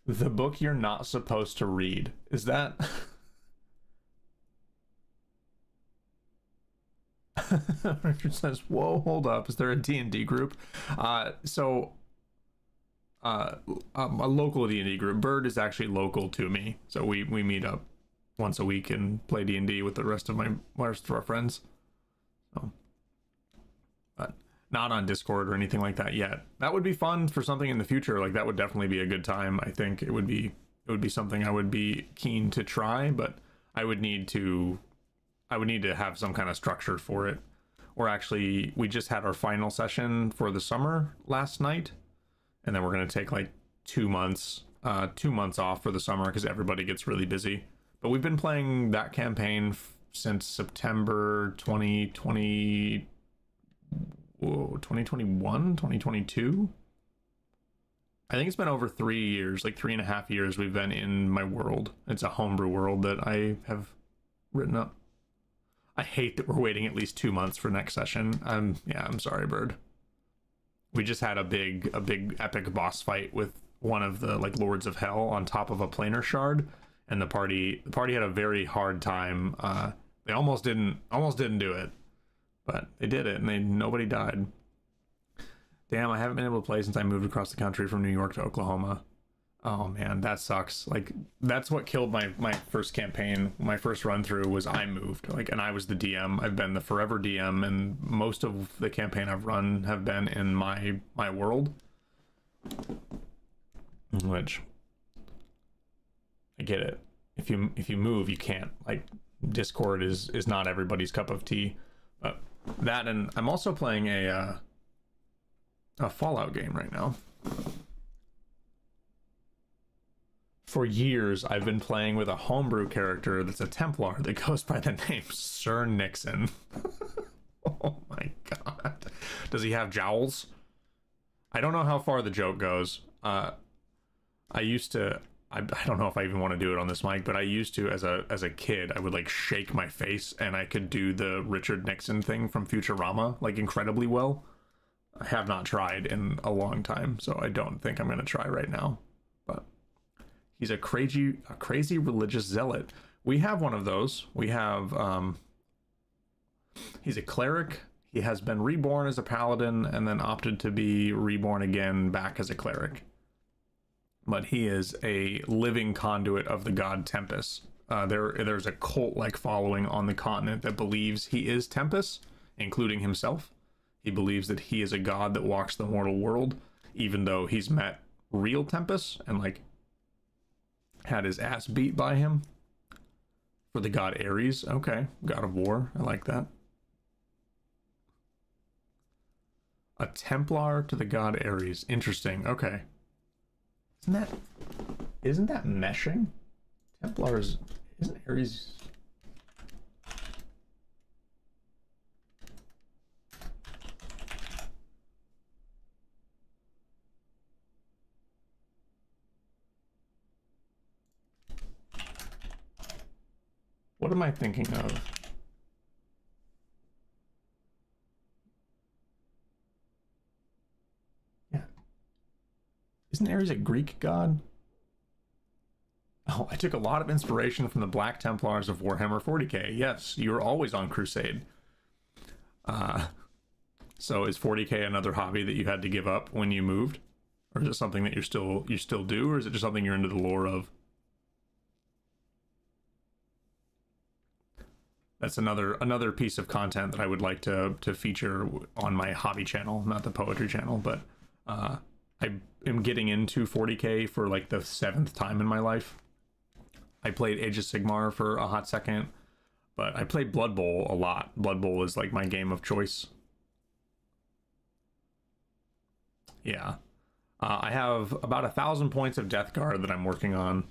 The book you're not supposed to read. Is that Richard says, whoa, hold up. Is there a D&D group? So a local D&D group. Bird is actually local to me. So we meet up once a week and play D&D with the rest of our friends. So, but not on Discord or anything like that yet. That would be fun for something in the future. Like that would definitely be a good time. I think it would be something I would be keen to try, but I would need to have some kind of structure for it. Or actually, we just had our final session for the summer last night, and then we're going to take like 2 months off for the summer because everybody gets really busy. But we've been playing that campaign since September 2020, 2021, 2022. I think it's been over 3 years, like 3.5 years we've been in my world. It's a homebrew world that I have written up. I hate that we're waiting at least 2 months for next session. I'm sorry, Bird. We just had a big epic boss fight with one of the like Lords of Hell on top of a planar shard, and the party had a very hard time. They almost didn't do it, but they did it, and nobody died. Damn, I haven't been able to play since I moved across the country from New York to Oklahoma. Oh man, that sucks. Like that's what killed my first campaign. My first run through was I moved, like, and I was the DM. I've been the forever DM, and most of the campaign I've run have been in my world. Which I get it. If you move, you can't. Like Discord is not everybody's cup of tea. But that, and I'm also playing a Fallout game right now. For years, I've been playing with a homebrew character that's a Templar that goes by the name Sir Nixon. Oh my god. Does he have jowls? I don't know how far the joke goes. I don't know if I even want to do it on this mic, but I used to, as a kid, I would like shake my face and I could do the Richard Nixon thing from Futurama like incredibly well. I have not tried in a long time, so I don't think I'm going to try right now. But he's a crazy religious zealot. We have one of those. We have, he's a cleric. He has been reborn as a paladin and then opted to be reborn again back as a cleric. But he is a living conduit of the god Tempest. There's a cult-like following on the continent that believes he is Tempest, including himself. He believes that he is a god that walks the mortal world, even though he's met real Tempest and like had his ass beat by him. For the god Ares. Okay, god of war. I like that. A Templar to the god Ares. Interesting. Okay. Isn't that meshing? Templars, isn't Ares? What am I thinking of? Yeah. Isn't Ares a Greek god? Oh, I took a lot of inspiration from the Black Templars of Warhammer 40k. Yes, you were always on crusade. So is 40k another hobby that you had to give up when you moved? Or is it something that you still do, or is it just something you're into the lore of? That's another piece of content that I would like to feature on my hobby channel, not the poetry channel, but I am getting into 40k for like the 7th time in my life. I played Age of Sigmar for a hot second, but I played Blood Bowl a lot. Blood Bowl is like my game of choice. Yeah. I have about 1,000 points of Death Guard that I'm working on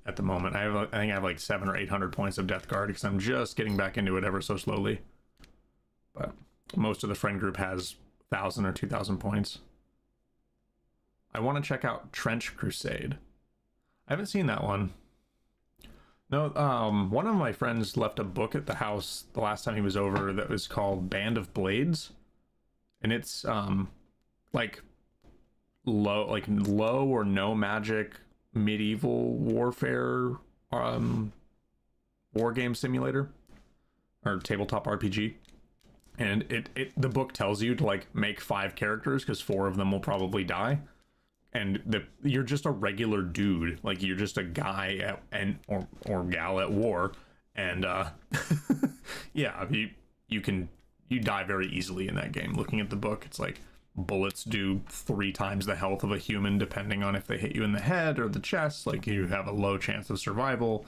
at the moment. I think I have like 700 or 800 points of Death Guard because I'm just getting back into it ever so slowly. But most of the friend group has 1,000 or 2,000 points. I want to check out Trench Crusade. I haven't seen that one. No, one of my friends left a book at the house the last time he was over that was called Band of Blades. And it's like low or no magic medieval warfare war game simulator or tabletop RPG. And the book tells you to like make 5 characters because 4 of them will probably die. And you're just a regular dude, like you're just a guy or gal at war, and yeah, you die very easily in that game. Looking at the book, it's like bullets do 3 times the health of a human depending on if they hit you in the head or the chest. Like you have a low chance of survival.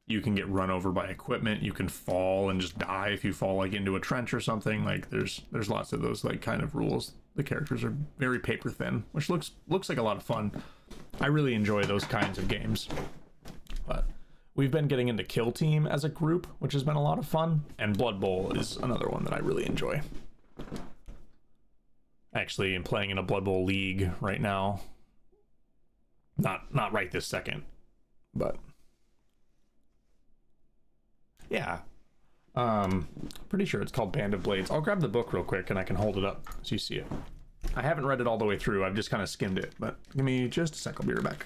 You can get run over by equipment. You can fall and just die if you fall like into a trench or something. Like there's lots of those like kind of rules. The characters are very paper thin, which looks like a lot of fun. I really enjoy those kinds of games. But we've been getting into Kill Team as a group, which has been a lot of fun, and Blood Bowl is another one that I really enjoy. Actually, I'm playing in a Blood Bowl league right now. Not right this second, but yeah. Pretty sure it's called Band of Blades. I'll grab the book real quick and I can hold it up so you see it. I haven't read it all the way through. I've just kind of skimmed it, but give me just a sec. I'll be right back.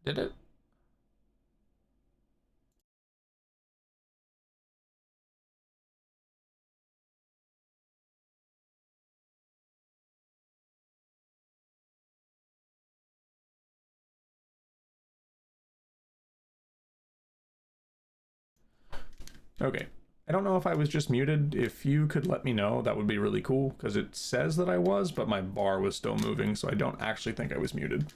Did it? Okay. I don't know if I was just muted. If you could let me know, that would be really cool, because it says that I was, but my bar was still moving, so I don't actually think I was muted.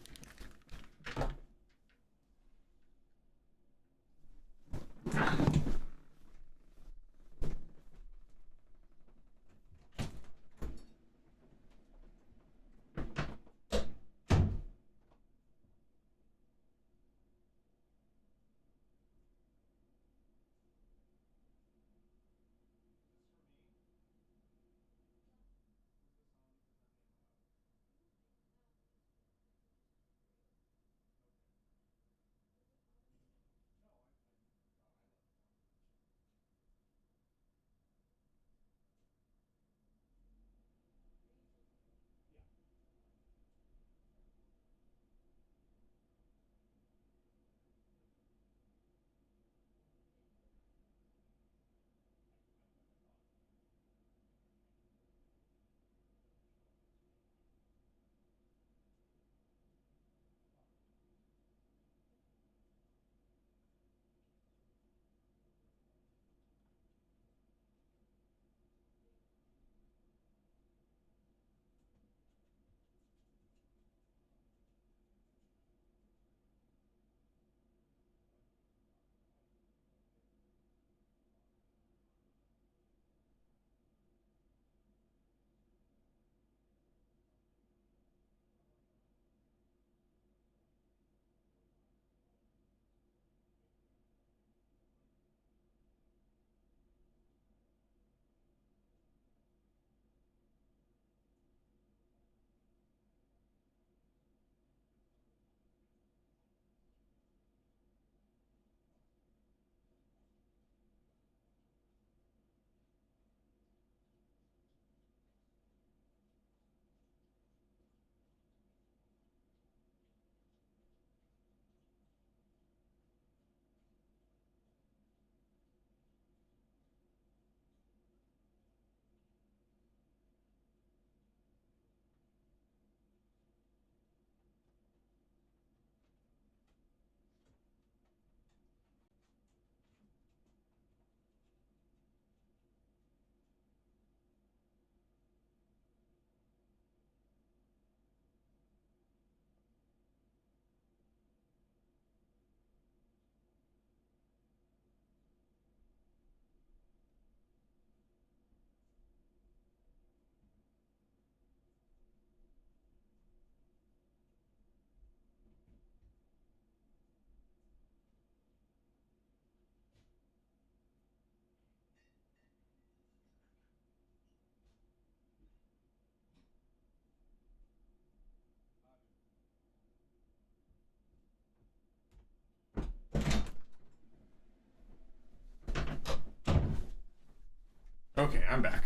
Okay, I'm back.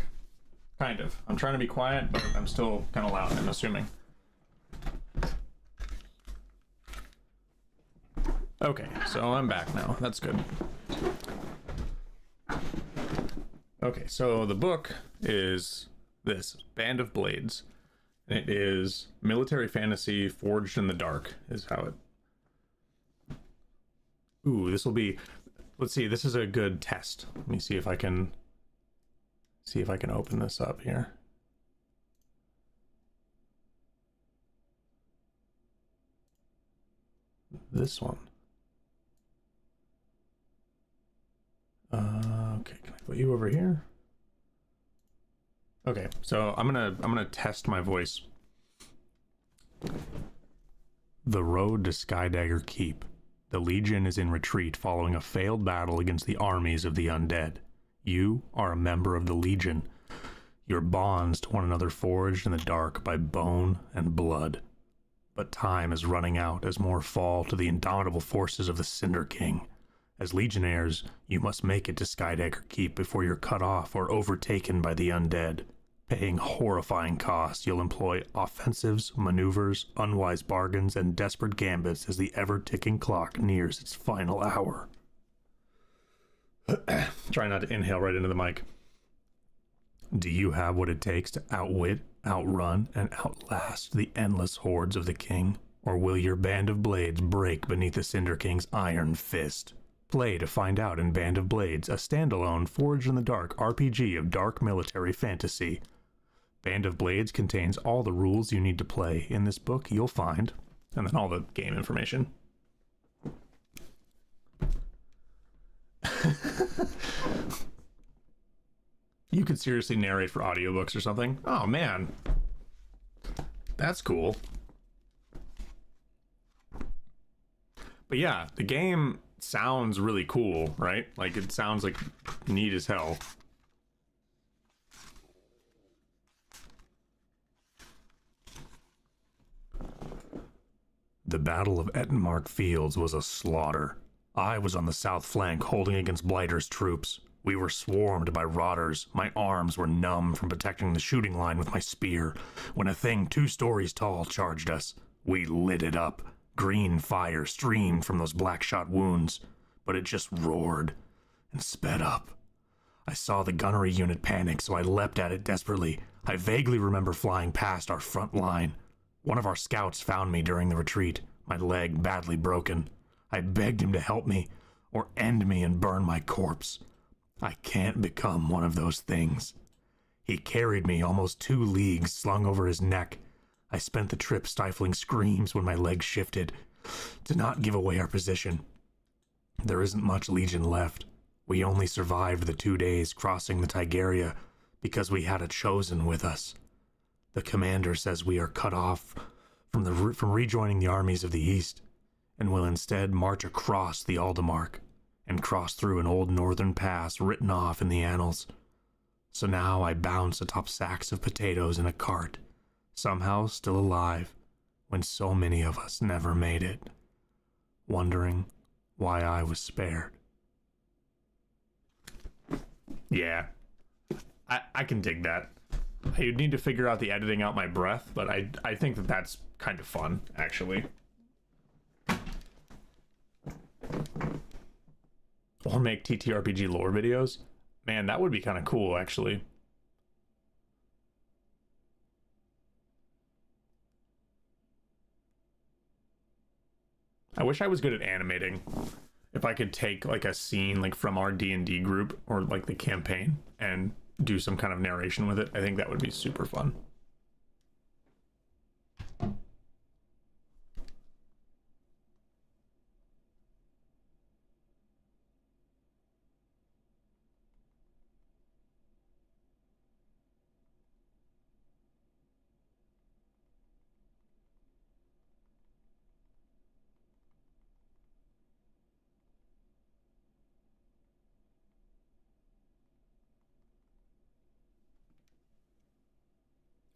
Kind of. I'm trying to be quiet, but I'm still kind of loud, I'm assuming. Okay, so I'm back now. That's good. Okay, so the book is this, Band of Blades. And it is military fantasy forged in the dark, is how it... Ooh, this will be... Let's see, this is a good test. Let me see if I can... open this up here. This one. Okay, can I put you over here? Okay, so I'm gonna test my voice. The road to Skydagger Keep. The Legion is in retreat following a failed battle against the armies of the undead. You are a member of the Legion. Your bonds to one another forged in the dark by bone and blood. But time is running out as more fall to the indomitable forces of the Cinder King. As Legionnaires, you must make it to Skydagger Keep before you're cut off or overtaken by the undead. Paying horrifying costs, you'll employ offensives, maneuvers, unwise bargains, and desperate gambits as the ever-ticking clock nears its final hour. Try not to inhale right into the mic. Do you have what it takes to outwit, outrun, and outlast the endless hordes of the King? Or will your Band of Blades break beneath the Cinder King's iron fist? Play to find out in Band of Blades, a standalone Forged in the Dark RPG of dark military fantasy. Band of Blades contains all the rules you need to play. In this book, you'll find, and then all the game information. You could seriously narrate for audiobooks or something. Oh man, that's cool. But yeah, the game sounds really cool, right? Like, it sounds like neat as hell. The Battle of Ettenmark Fields was a slaughter. I was on the south flank holding against Blighter's troops. We were swarmed by rotters. My arms were numb from protecting the shooting line with my spear, when a thing 2 stories tall charged us. We lit it up. Green fire streamed from those black-shot wounds, but it just roared and sped up. I saw the gunnery unit panic, so I leapt at it desperately. I vaguely remember flying past our front line. One of our scouts found me during the retreat, my leg badly broken. I begged him to help me, or end me and burn my corpse. I can't become one of those things. He carried me almost 2 leagues slung over his neck. I spent the trip stifling screams when my legs shifted, to not give away our position. There isn't much Legion left. We only survived the 2 days crossing the Tigeria because we had a chosen with us. The commander says we are cut off from rejoining the armies of the East, and will instead march across the Aldemark and cross through an old northern pass written off in the annals. So now I bounce atop sacks of potatoes in a cart, somehow still alive, when so many of us never made it, wondering why I was spared. Yeah, I can dig that. You'd need to figure out the editing out my breath, but I think that that's kind of fun, actually. Or make TTRPG lore videos. Man, that would be kind of cool, actually. I wish I was good at animating. If I could take like a scene like from our D&D group or like the campaign and do some kind of narration with it, I think that would be super fun.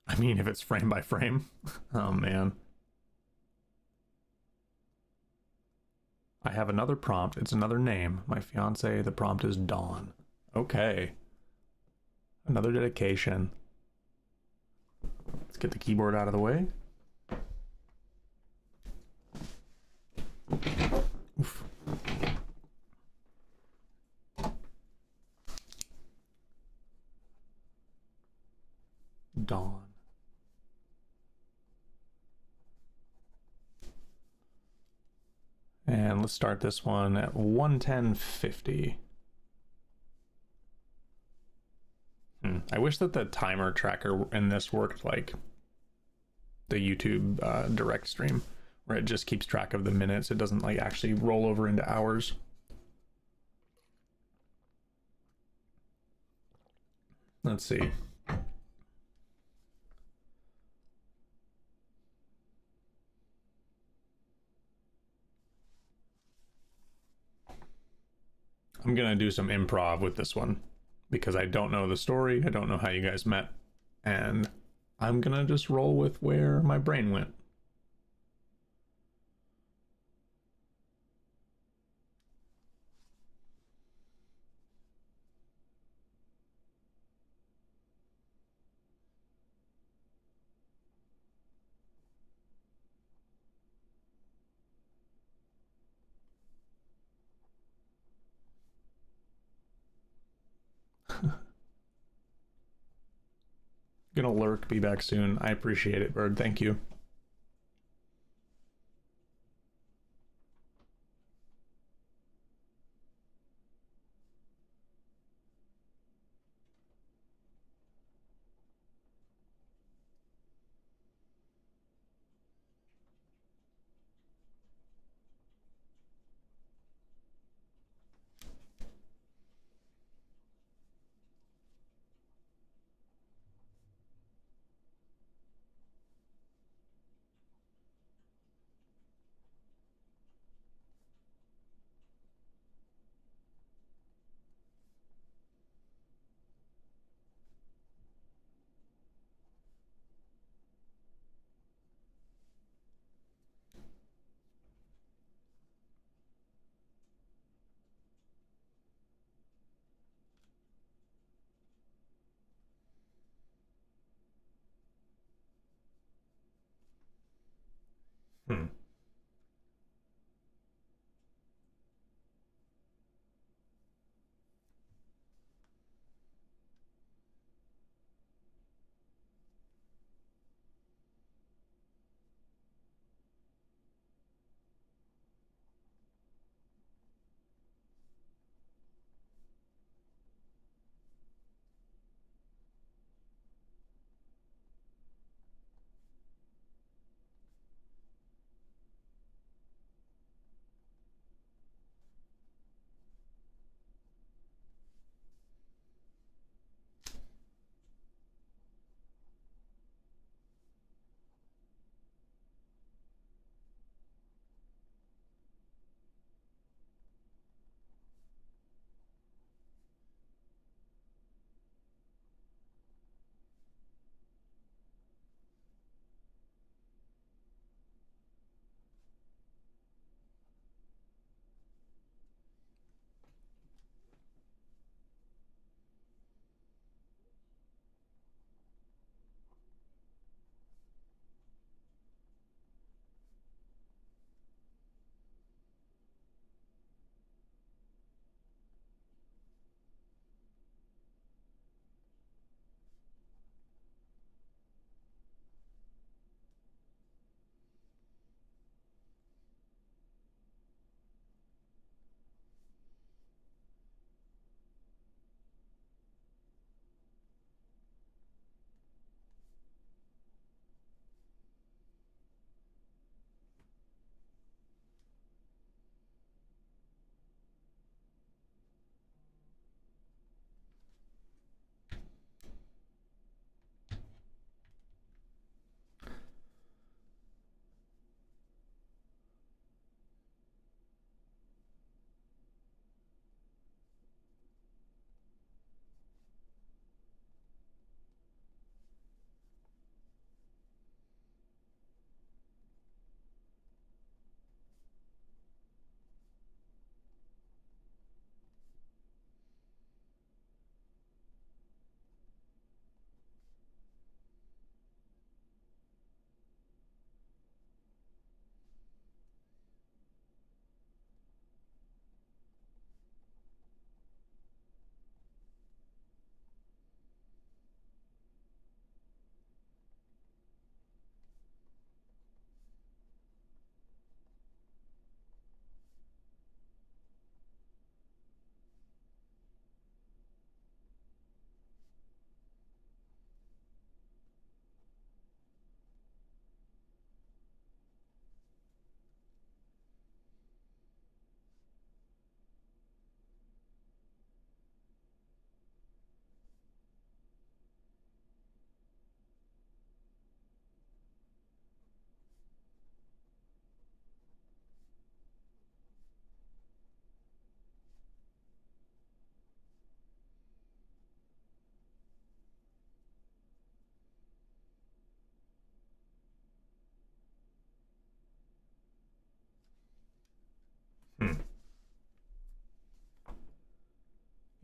I mean, if it's frame by frame. Oh man. I have another prompt. It's another name. My fiance, the prompt is Dawn. Okay. Another dedication. Let's get the keyboard out of the way. Oof. Dawn. And let's start this one at 110.50. I wish that the timer tracker in this worked like the YouTube direct stream, where it just keeps track of the minutes. It doesn't like actually roll over into hours. Let's see. I'm gonna do some improv with this one because I don't know the story. I don't know how you guys met, and I'm gonna just roll with where my brain went. Gonna lurk, be back soon. I appreciate it, Bird. Thank you. Hmm.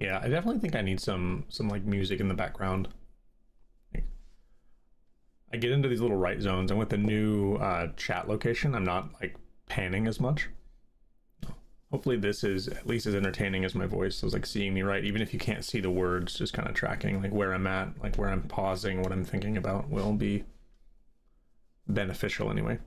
Yeah, I definitely think I need some like music in the background. Like, I get into these little write zones, and with the new chat location, I'm not like panning as much. Hopefully this is at least as entertaining as my voice. So it's like seeing me write, even if you can't see the words, just kind of tracking like where I'm at, like where I'm pausing, what I'm thinking about will be beneficial anyway.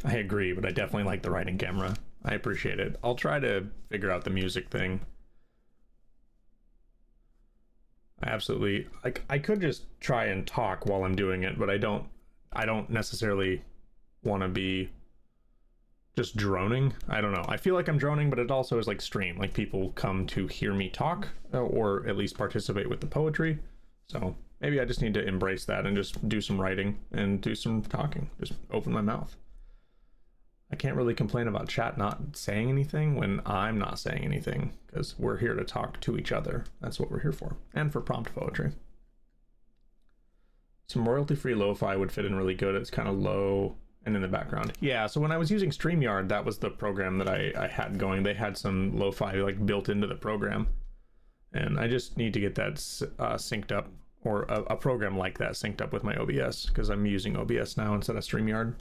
I agree, but I definitely like the writing camera. I appreciate it. I'll try to figure out the music thing. I absolutely like I could just try and talk while I'm doing it, but I don't necessarily want to be just droning. I don't know. I feel like I'm droning, but it also is like stream. Like people come to hear me talk or at least participate with the poetry. So maybe I just need to embrace that and just do some writing and do some talking. Just open my mouth. I can't really complain about chat not saying anything when I'm not saying anything because we're here to talk to each other. That's what we're here for. And for prompt poetry. Some royalty-free lo-fi would fit in really good. It's kind of low and in the background. Yeah, so when I was using StreamYard, that was the program that I had going. They had some lo-fi like built into the program. And I just need to get that synced up, or a program like that synced up with my OBS because I'm using OBS now instead of StreamYard.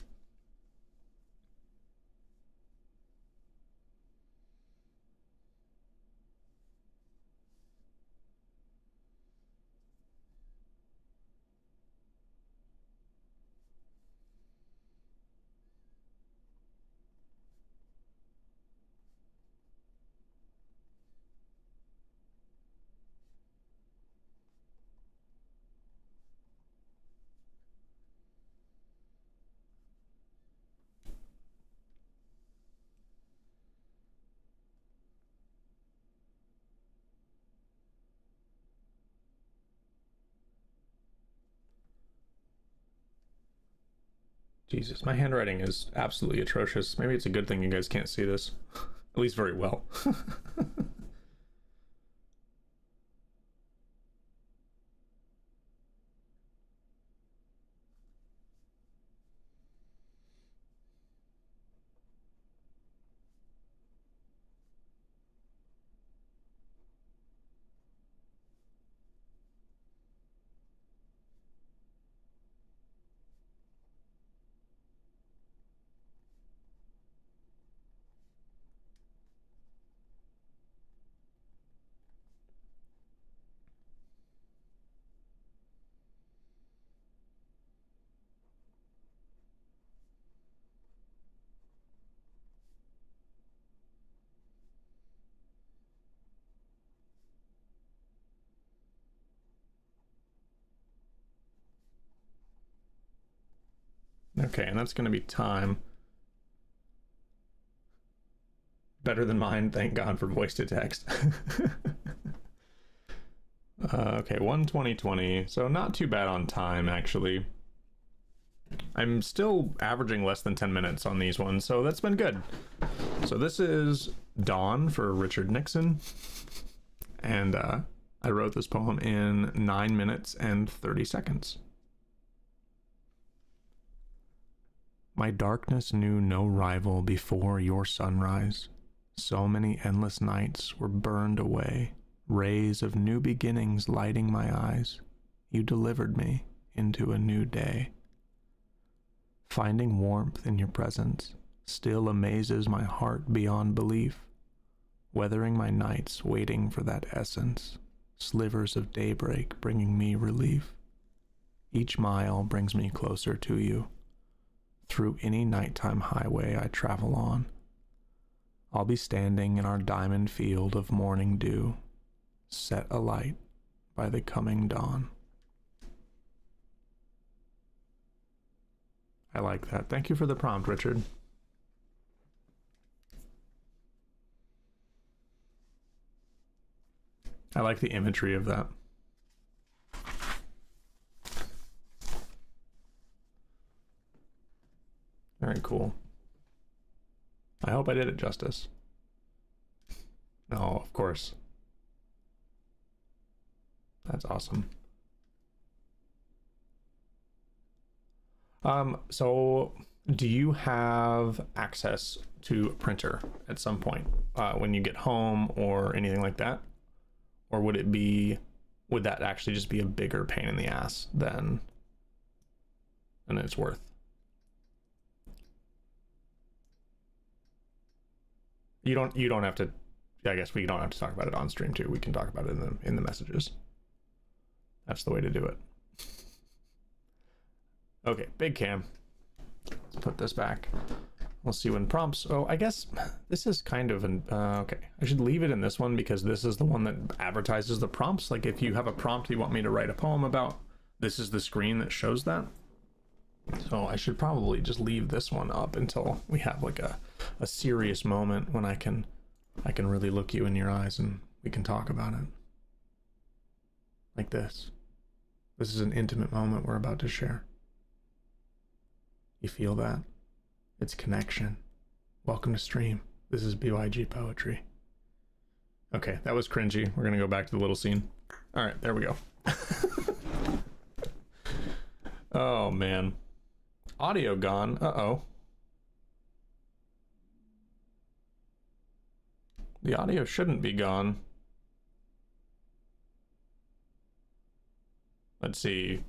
Jesus, my handwriting is absolutely atrocious. Maybe it's a good thing you guys can't see this, at least very well. Okay, and that's going to be time. Better than mine, thank God for voice to text. Okay, 1:20:20, so not too bad on time, actually. I'm still averaging less than 10 minutes on these ones, so that's been good. So this is Dawn for Richard Nixon, and I wrote this poem in 9 minutes and 30 seconds. My darkness knew no rival before your sunrise. So many endless nights were burned away, rays of new beginnings lighting my eyes. You delivered me into a new day. Finding warmth in your presence still amazes my heart beyond belief. Weathering my nights waiting for that essence, slivers of daybreak bringing me relief. Each mile brings me closer to you. Through any nighttime highway I travel on, I'll be standing in our diamond field of morning dew, set alight by the coming dawn. I like that. Thank you for the prompt, Richard. I like the imagery of that. Very cool. I hope I did it justice. Oh, of course. That's awesome. So do you have access to a printer at some point when you get home or anything like that? Or would that actually just be a bigger pain in the ass than it's worth? You don't have to, I guess we don't have to talk about it on stream too. We can talk about it in the messages. That's the way to do it. Okay, big cam. Let's put this back. We'll see when prompts. Oh, I guess this is kind of an, okay. I should leave it in this one because this is the one that advertises the prompts. Like if you have a prompt you want me to write a poem about, this is the screen that shows that. So I should probably just leave this one up until we have like a serious moment when I can really look you in your eyes and we can talk about it. Like this. This is an intimate moment we're about to share. You feel that? It's connection. Welcome to stream. This is BYG Poetry. Okay, that was cringy. We're gonna go back to the little scene. All right, there we go. Oh man. Audio gone. Uh-oh. The audio shouldn't be gone. Let's see.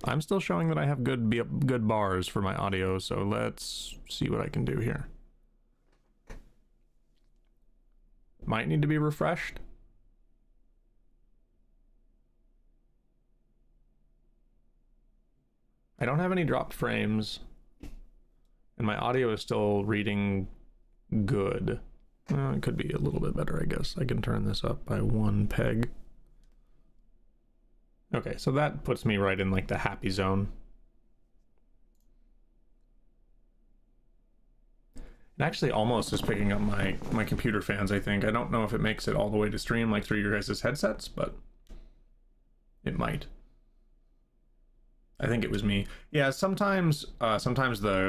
I'm still showing that I have good bars for my audio, so let's see what I can do here. Might need to be refreshed. I don't have any dropped frames, and my audio is still reading good. It could be a little bit better, I guess. I can turn this up by 1 peg. Okay, so that puts me right in like the happy zone. It actually almost is picking up my computer fans, I think. I don't know if it makes it all the way to stream like through your guys' headsets, but it might. I think it was me. Yeah, sometimes the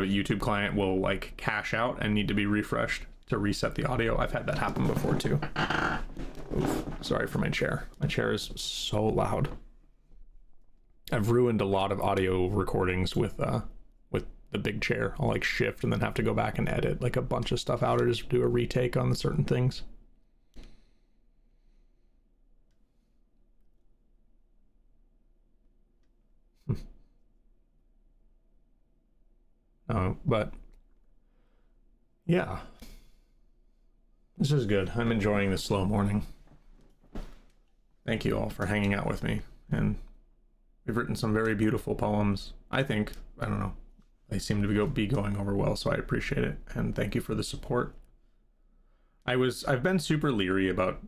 YouTube client will like cache out and need to be refreshed to reset the audio. I've had that happen before too. Oof, sorry for my chair. My chair is so loud. I've ruined a lot of audio recordings with the big chair. I'll like shift and then have to go back and edit like a bunch of stuff out or just do a retake on certain things. But yeah, this is good. I'm enjoying the slow morning. Thank you all for hanging out with me, and we've written some very beautiful poems. I think, I don't know, they seem to be going over well, so I appreciate it, and thank you for the support. I've been super leery about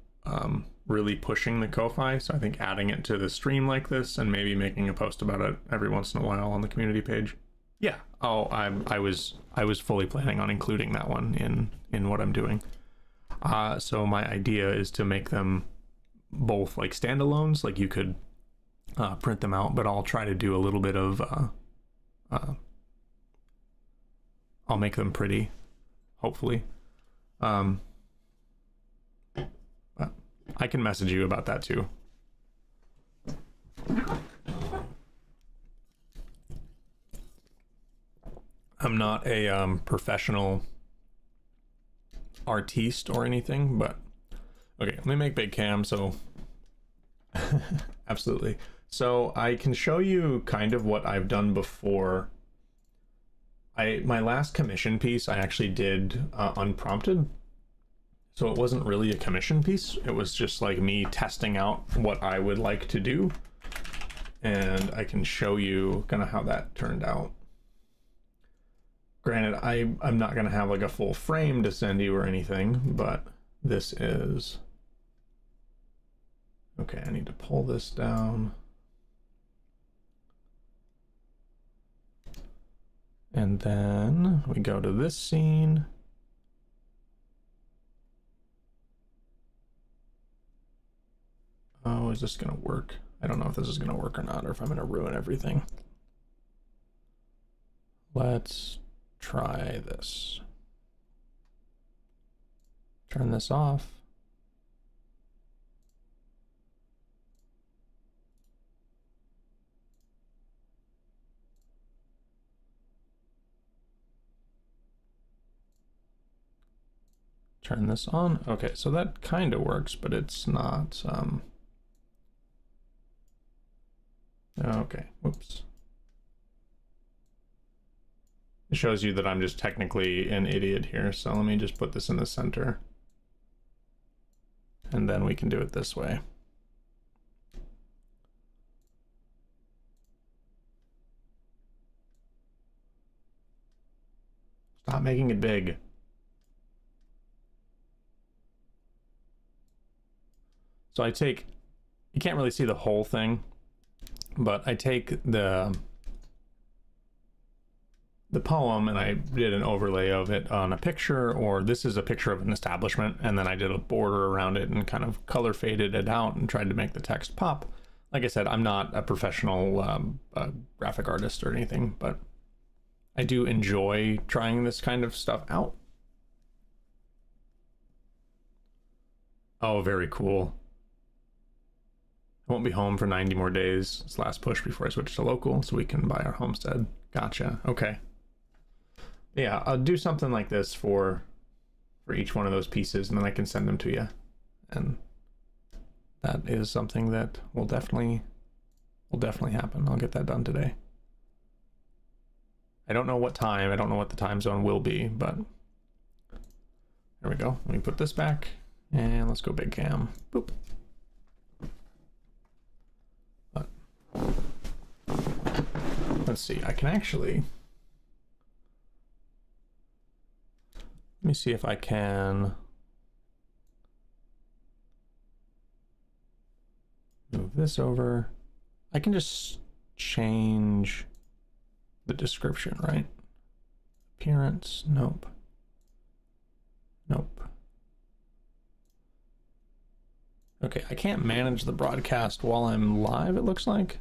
really pushing the Ko-Fi, so I think adding it to the stream like this and maybe making a post about it every once in a while on the community page. Yeah. Oh, I was fully planning on including that one in what I'm doing. So my idea is to make them both like standalones, like you could print them out, but I'll try to do a little bit of I'll make them pretty, hopefully. But I can message you about that too. I'm not a professional artiste or anything, but okay, let me make big cam. So absolutely. So I can show you kind of what I've done before. My last commission piece I actually did unprompted. So it wasn't really a commission piece. It was just like me testing out what I would like to do. And I can show you kind of how that turned out. Granted, I'm not going to have like a full frame to send you or anything, but this is... Okay, I need to pull this down. And then we go to this scene. Oh, is this going to work? I don't know if this is going to work or not, or if I'm going to ruin everything. Let's try this. Turn this off. Turn this on. Okay, so that kind of works, but it's not. Okay, whoops. It shows you that I'm just technically an idiot here, so let me just put this in the center. And then we can do it this way. Stop making it big. So I take, you can't really see the whole thing, but I take the poem and I did an overlay of it on a picture, or this is a picture of an establishment, and then I did a border around it and kind of color faded it out and tried to make the text pop. Like I said, I'm not a professional graphic artist or anything, but I do enjoy trying this kind of stuff out. Oh, very cool. I won't be home for 90 more days. It's last push before I switch to local so we can buy our homestead. Gotcha. Okay. Yeah, I'll do something like this for each one of those pieces, and then I can send them to you. And that is something that will definitely happen. I'll get that done today. I don't know what time. I don't know what the time zone will be, but there we go. Let me put this back, and let's go big cam. Boop. But let's see. I can actually. Let me see if I can move this over. I can just change the description, right? Appearance, nope. Nope. Okay, I can't manage the broadcast while I'm live, it looks like.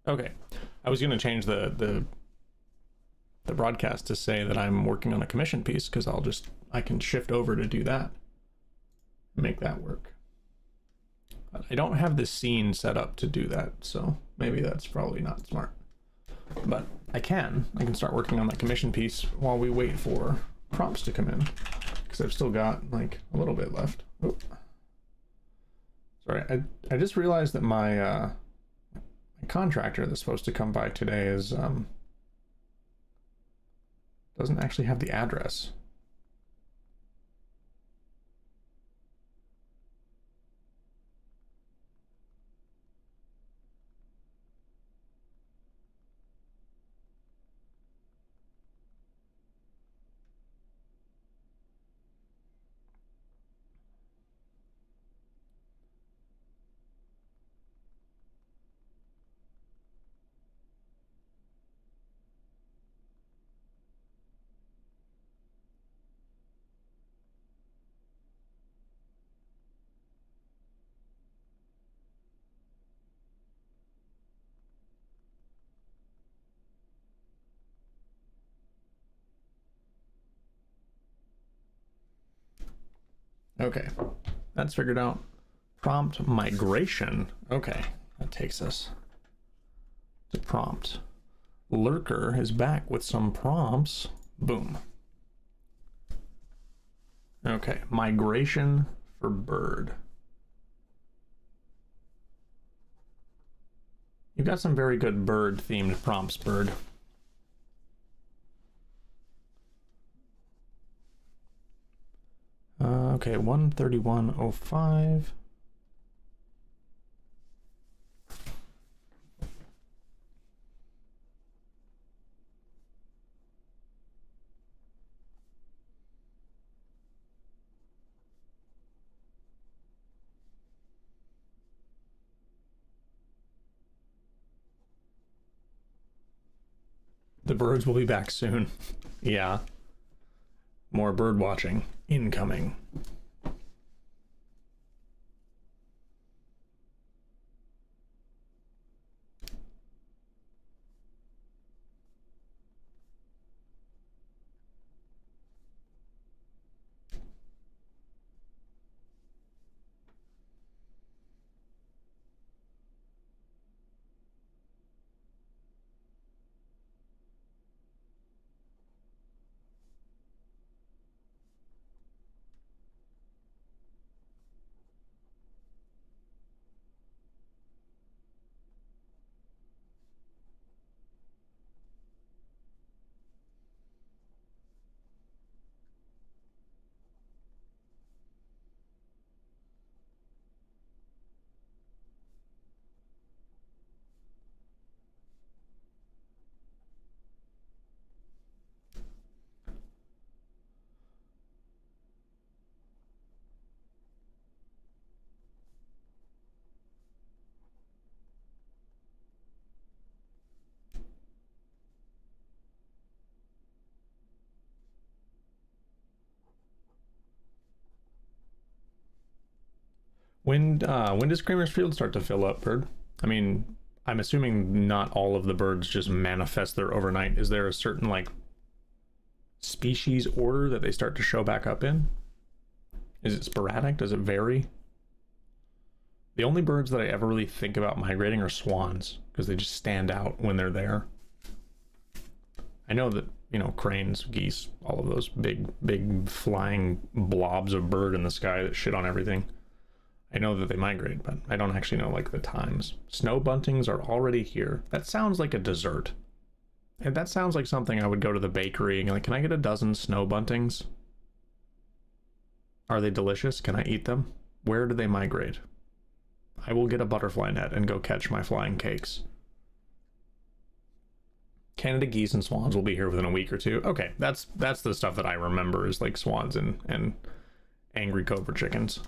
Okay, I was gonna change the broadcast to say that I'm working on a commission piece, because I can shift over to do that, make that work. But I don't have the scene set up to do that, so maybe that's probably not smart. But I can start working on that commission piece while we wait for prompts to come in, because I've still got like a little bit left. Oh. Sorry, I just realized that my contractor that's supposed to come by today is doesn't actually have the address. Okay, that's figured out. Prompt migration. Okay, that takes us to prompt. Lurker is back with some prompts. Boom. Okay, migration for bird. You've got some very good bird themed prompts, Bird. Okay, 131.05. The birds will be back soon. Yeah. More bird watching incoming. When does Kramer's Field start to fill up, Bird? I mean, I'm assuming not all of the birds just manifest there overnight. Is there a certain like species order that they start to show back up in? Is it sporadic? Does it vary? The only birds that I ever really think about migrating are swans, because they just stand out when they're there. I know that, you know, cranes, geese, all of those big flying blobs of bird in the sky that shit on everything. I know that they migrate, but I don't actually know like the times. Snow buntings are already here. That sounds like a dessert. And that sounds like something I would go to the bakery and like, can I get a dozen snow buntings? Are they delicious? Can I eat them? Where do they migrate? I will get a butterfly net and go catch my flying cakes. Canada geese and swans will be here within a week or two. Okay, that's the stuff that I remember is like swans and angry cobra chickens.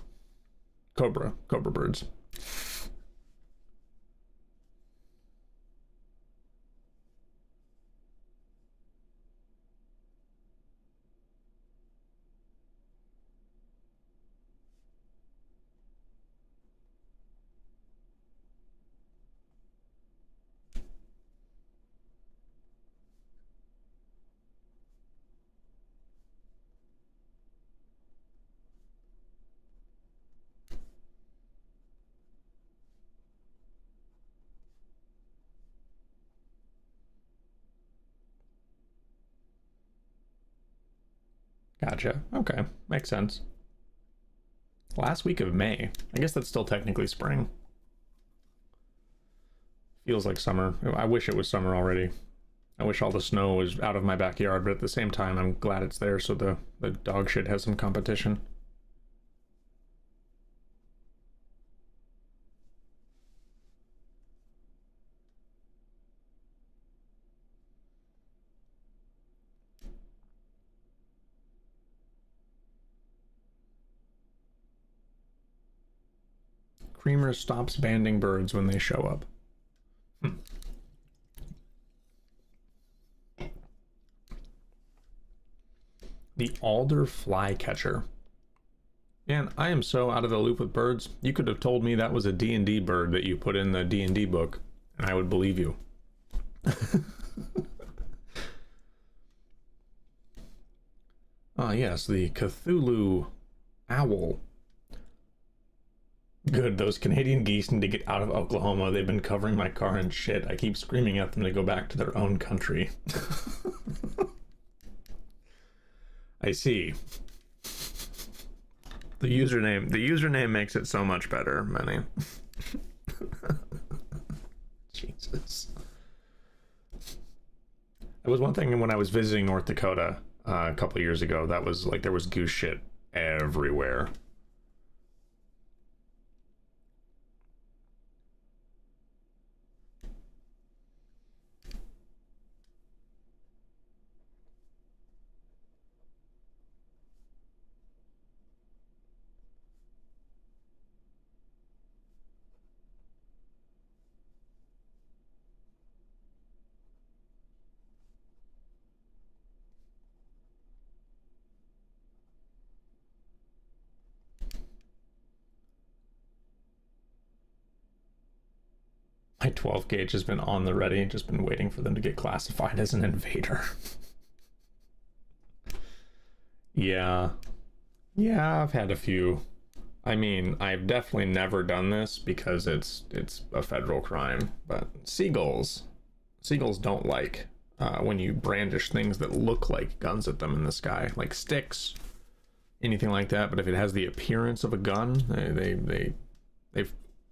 Cobra birds. Gotcha. Okay, makes sense. Last week of May. I guess that's still technically spring. Feels like summer. I wish it was summer already. I wish all the snow was out of my backyard, but at the same time, I'm glad it's there so the dog shit has some competition. Creamer stops banding birds when they show up. The alder flycatcher. Man, I am so out of the loop with birds. You could have told me that was a D&D bird that you put in the D&D book, and I would believe you. Ah, yes, the Cthulhu owl. Good, those Canadian geese need to get out of Oklahoma. They've been covering my car in shit. I keep screaming at them to go back to their own country. I see. The username makes it so much better, Manny. Jesus. It was one thing when I was visiting North Dakota a couple years ago. That was like there was goose shit everywhere. My 12 gauge has been on the ready, just been waiting for them to get classified as an invader. Yeah. Yeah, I've had a few. I mean, I've definitely never done this because it's a federal crime, but seagulls don't like when you brandish things that look like guns at them in the sky, like sticks, anything like that. But if it has the appearance of a gun, they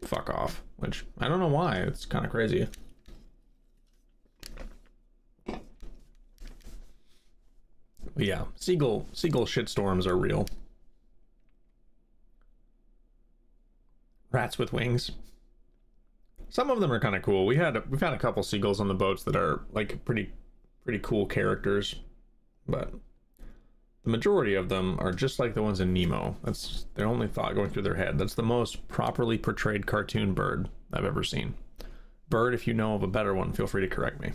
fuck off, which I don't know why. It's kind of crazy. But yeah, seagull shitstorms are real. Rats with wings. Some of them are kind of cool. We've had a couple seagulls on the boats that are like pretty cool characters, but the majority of them are just like the ones in Nemo. That's their only thought going through their head. That's the most properly portrayed cartoon bird I've ever seen. Bird, if you know of a better one, feel free to correct me.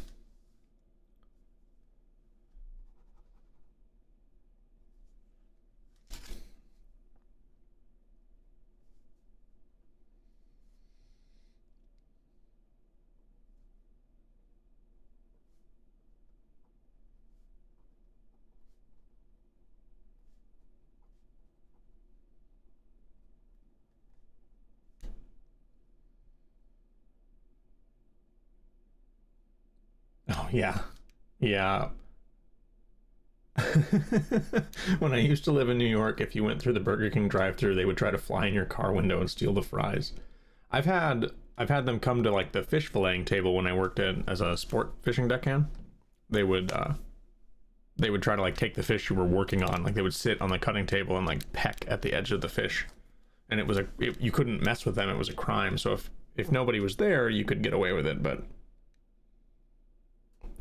yeah. Yeah. When I used to live in New York, if you went through the Burger King drive-thru, they would try to fly in your car window and steal the fries. I've had them come to like the fish filleting table when I worked in as a sport fishing deckhand. They would try to like take the fish you were working on. Like they would sit on the cutting table and like peck at the edge of the fish. And you couldn't mess with them. It was a crime. So if nobody was there, you could get away with it, but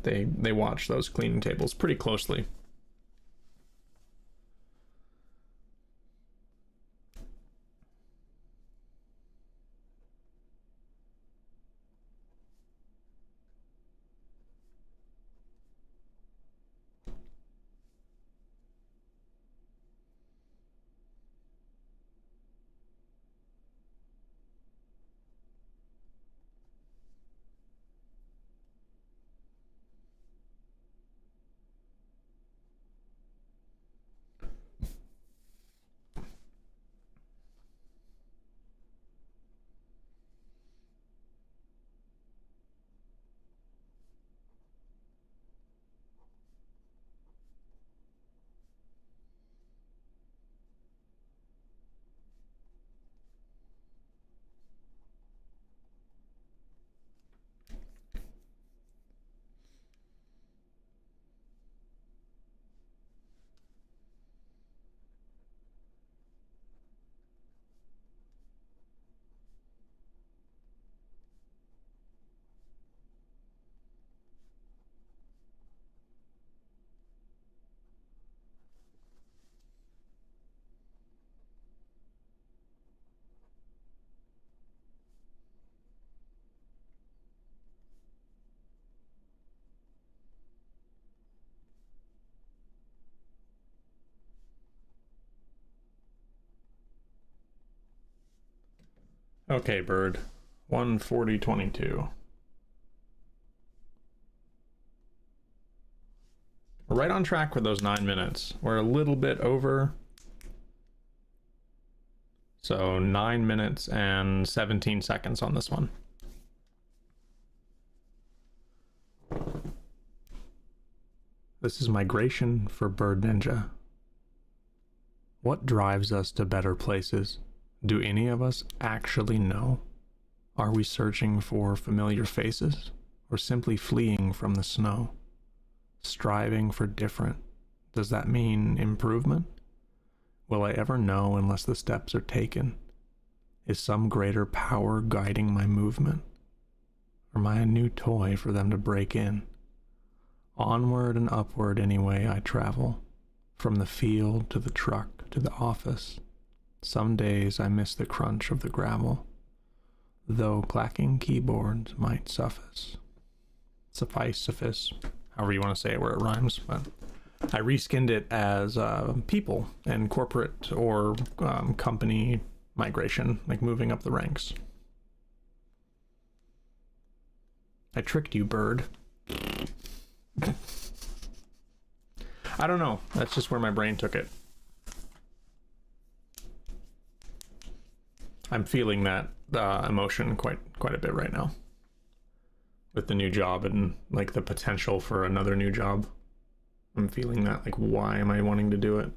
they watch those cleaning tables pretty closely. Okay, Bird. 1:40:22. We're right on track with those 9 minutes. We're a little bit over. So 9 minutes and 17 seconds on this one. This is Migration for Bird Ninja. What drives us to better places? Do any of us actually know? Are we searching for familiar faces, or simply fleeing from the snow? Striving for different, does that mean improvement? Will I ever know unless the steps are taken? Is some greater power guiding my movement? Or am I a new toy for them to break in? Onward and upward anyway I travel, from the field to the truck to the office. Some days I miss the crunch of the gravel, though clacking keyboards might suffice, however you want to say it where it rhymes, but I reskinned it as people and corporate or company migration, like moving up the ranks. I tricked you, Bird. I don't know. That's just where my brain took it. I'm feeling that emotion quite a bit right now with the new job and like the potential for another new job. I'm feeling that, like, why am I wanting to do it?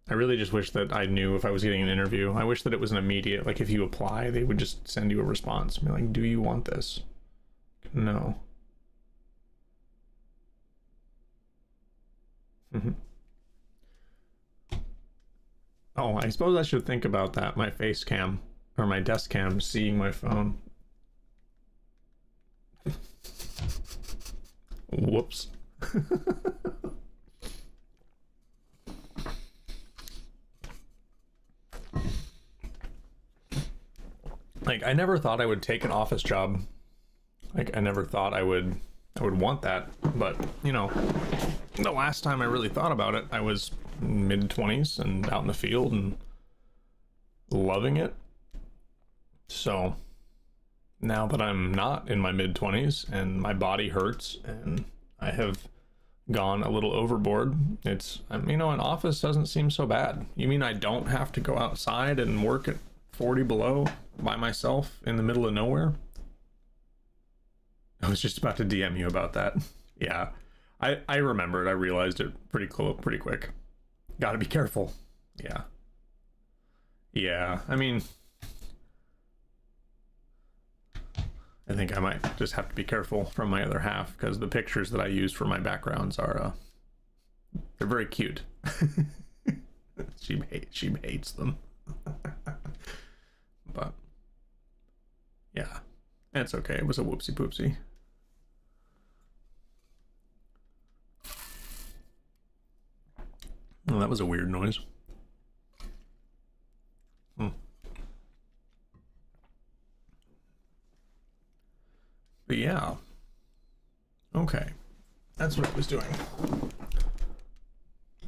I really just wish that I knew if I was getting an interview. I wish that it was an immediate, like if you apply, they would just send you a response. Be like, do you want this? No. Oh, I suppose I should think about that. My face cam or my desk cam seeing my phone. Whoops. Like, I never thought I would take an office job. Like, I never thought I would want that. But, you know, the last time I really thought about it, I was mid-20s and out in the field and loving it. So now that I'm not in my mid-20s and my body hurts and I have gone a little overboard, it's, you know, an office doesn't seem so bad. You mean I don't have to go outside and work at 40 below by myself in the middle of nowhere? was just about to DM you about that. Yeah, I remembered. I realized it pretty quick. Got to be careful. Yeah. Yeah, I mean, I think I might just have to be careful from my other half, because the pictures that I use for my backgrounds are they're very cute. she hates them. But yeah, it's okay. It was a whoopsie poopsie. Oh, that was a weird noise. But yeah. Okay. That's what I was doing.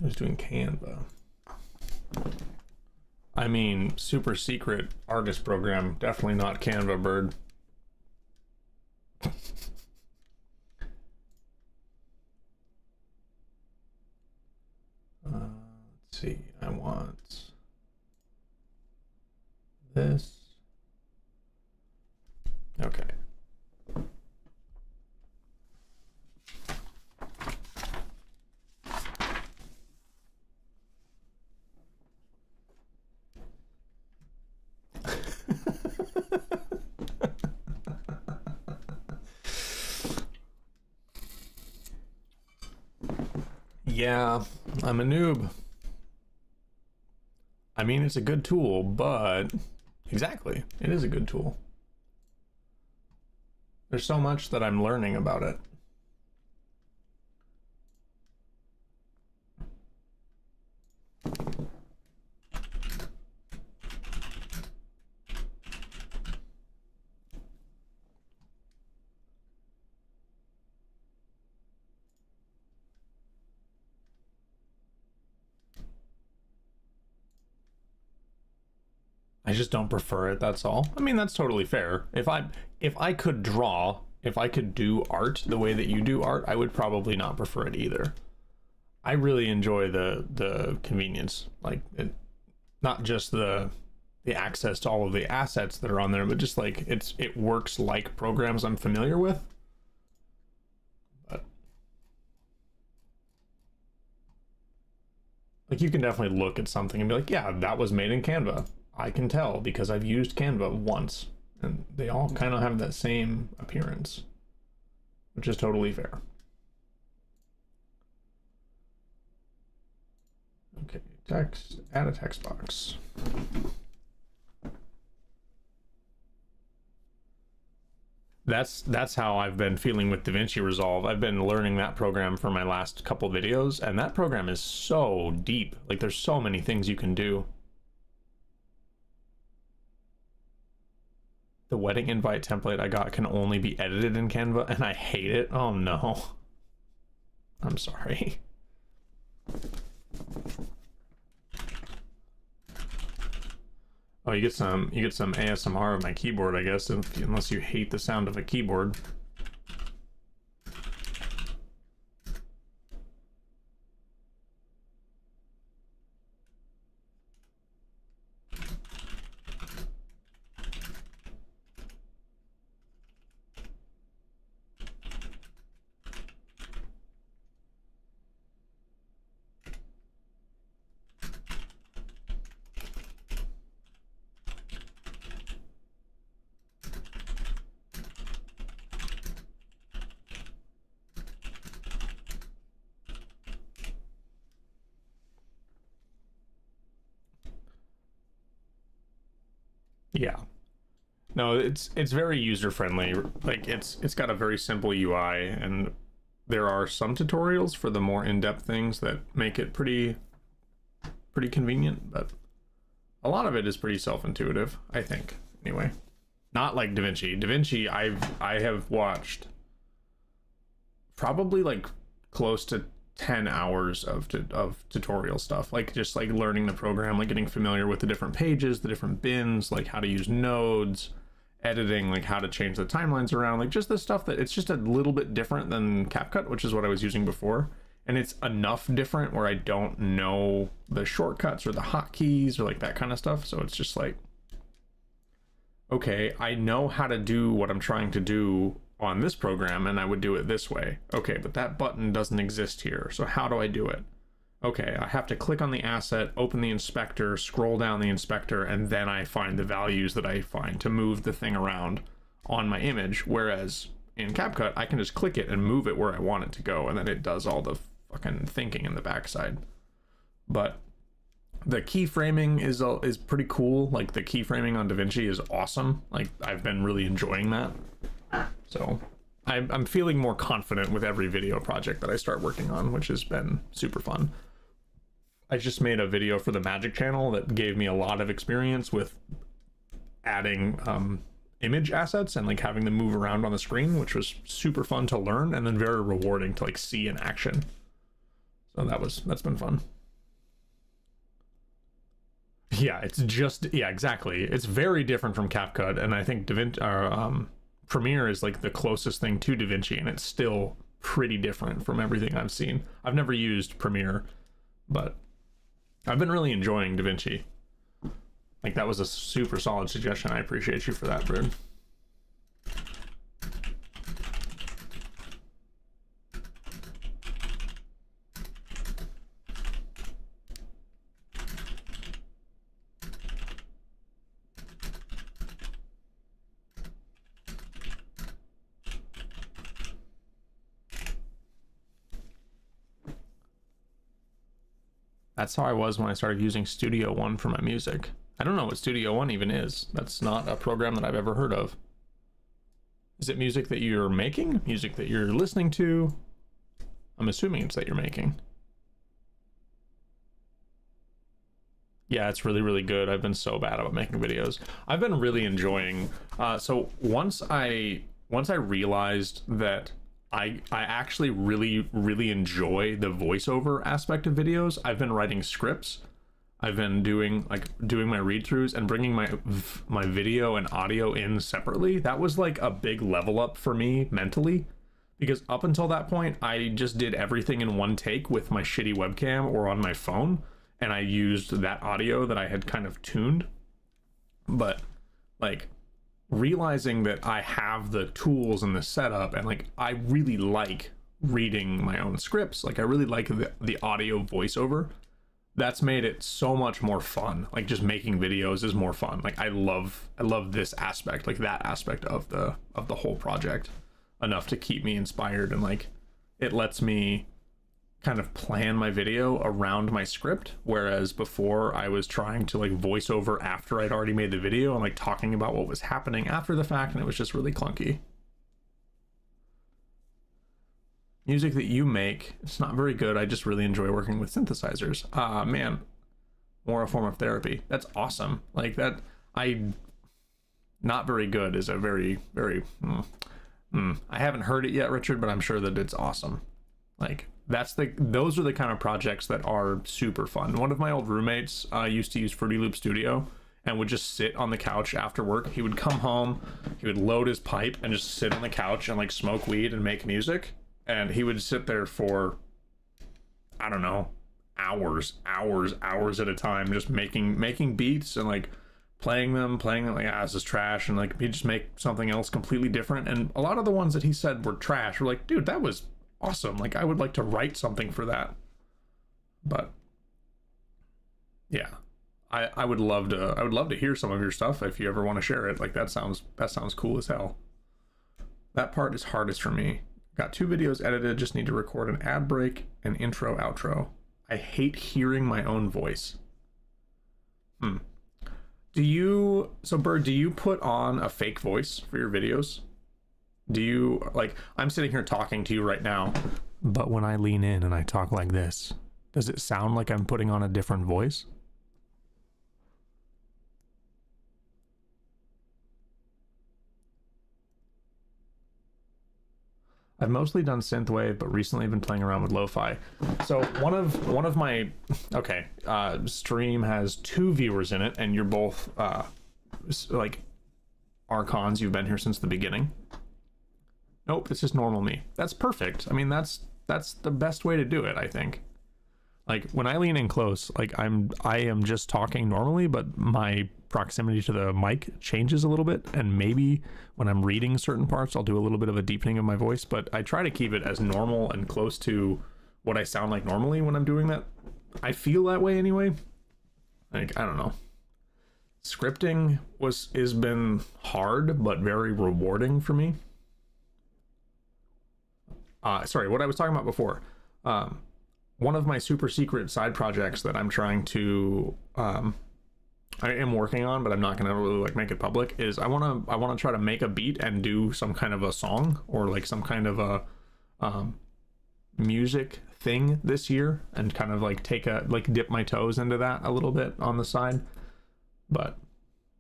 I was doing Canva. I mean, super secret artist program. Definitely not Canva, bird. Let's see. I want this. Okay. Yeah, I'm a noob. I mean, it's a good tool, but exactly, it is a good tool. There's so much that I'm learning about it. I just don't prefer it, that's all. I mean, that's totally fair. If I could draw, if I could do art the way that you do art, I would probably not prefer it either. I really enjoy the convenience, like not just the access to all of the assets that are on there, but just like it works like programs I'm familiar with. But like, you can definitely look at something and be like, yeah, that was made in Canva. I can tell because I've used Canva once, and they all kind of have that same appearance, which is totally fair. Okay, text, add a text box. That's how I've been feeling with DaVinci Resolve. I've been learning that program for my last couple videos, and that program is so deep. Like, there's so many things you can do. The wedding invite template I got can only be edited in Canva, and I hate it. Oh no. I'm sorry. Oh, you get some ASMR of my keyboard, I guess, unless you hate the sound of a keyboard. Yeah. No, it's very user friendly. Like, it's got a very simple UI, and there are some tutorials for the more in-depth things that make it pretty convenient, but a lot of it is pretty self-intuitive, I think. Anyway, not like DaVinci. DaVinci, I have watched probably like close to 10 hours of tutorial stuff, like just like learning the program, like getting familiar with the different pages, the different bins, like how to use nodes, editing, like how to change the timelines around, like just the stuff that it's just a little bit different than CapCut, which is what I was using before. And it's enough different where I don't know the shortcuts or the hotkeys or like that kind of stuff. So it's just like, okay, I know how to do what I'm trying to do on this program and I would do it this way. Okay, but that button doesn't exist here. So how do I do it? Okay, I have to click on the asset, open the inspector, scroll down the inspector, and then I find the values that I find to move the thing around on my image. Whereas in CapCut, I can just click it and move it where I want it to go, and then it does all the fucking thinking in the backside. But the keyframing is pretty cool. Like, the keyframing on DaVinci is awesome. Like, I've been really enjoying that. So I'm feeling more confident with every video project that I start working on, which has been super fun. I just made a video for the Magic channel that gave me a lot of experience with adding image assets and like having them move around on the screen, which was super fun to learn and then very rewarding to like see in action. So that's been fun. Yeah, exactly. It's very different from CapCut, and I think Premiere is like the closest thing to DaVinci, and it's still pretty different from everything I've seen. I've never used Premiere, but I've been really enjoying DaVinci. Like, that was a super solid suggestion. I appreciate you for that, Bird. That's how I was when I started using Studio One for my music. I don't know what Studio One even is. That's not a program that I've ever heard of. Is it music that you're making? Music that you're listening to? I'm assuming it's that you're making. Yeah, it's really, really good. I've been so bad about making videos. I've been really enjoying... so once I realized that I actually really, really enjoy the voiceover aspect of videos, I've been writing scripts. I've been doing my read-throughs and bringing my video and audio in separately. That was like a big level up for me mentally, because up until that point, I just did everything in one take with my shitty webcam or on my phone, and I used that audio that I had kind of tuned. But like, realizing that I have the tools and the setup, and like, I really like reading my own scripts. Like, I really like the audio voiceover. That's made it so much more fun. Like, just making videos is more fun. Like, I love this aspect, like that aspect of the whole project, enough to keep me inspired, and like, it lets me kind of plan my video around my script, whereas before I was trying to like voice over after I'd already made the video and like talking about what was happening after the fact, and it was just really clunky. Music that you make, it's not very good. I just really enjoy working with synthesizers. Man, more a form of therapy. That's awesome. Like, that, not very good is a very, very, I haven't heard it yet, Richard, but I'm sure that it's awesome. Like, those are the kind of projects that are super fun. One of my old roommates used to use Fruity Loop Studio and would just sit on the couch after work. He would come home, he would load his pipe and just sit on the couch and like smoke weed and make music. And he would sit there for, I don't know, hours at a time, just making beats and like playing them like, this is trash, and like he'd just make something else completely different. And a lot of the ones that he said were trash were like, dude, that was awesome. Like, I would like to write something for that. But yeah, I would love to hear some of your stuff if you ever want to share it. Like, that sounds cool as hell. That part is hardest for me. Got 2 videos edited, just need to record an ad break and intro, outro. I hate hearing my own voice. So Bird, do you put on a fake voice for your videos? Do you, like, I'm sitting here talking to you right now, but when I lean in and I talk like this, does it sound like I'm putting on a different voice? I've mostly done synthwave, but recently I've been playing around with lo-fi. So one of my stream has 2 viewers in it, and you're both like Archons. You've been here since the beginning. Nope, it's just normal me. That's perfect. I mean, that's the best way to do it, I think. Like when I lean in close, like I am just talking normally, but my proximity to the mic changes a little bit, and maybe when I'm reading certain parts I'll do a little bit of a deepening of my voice, but I try to keep it as normal and close to what I sound like normally when I'm doing that. I feel that way anyway. Like, I don't know. Scripting is been hard but very rewarding for me. Sorry, what I was talking about before. One of my super secret side projects that I'm trying to I am working on, but I'm not gonna really like make it public, is I wanna try to make a beat and do some kind of a song or like some kind of a music thing this year, and kind of like dip my toes into that a little bit on the side. But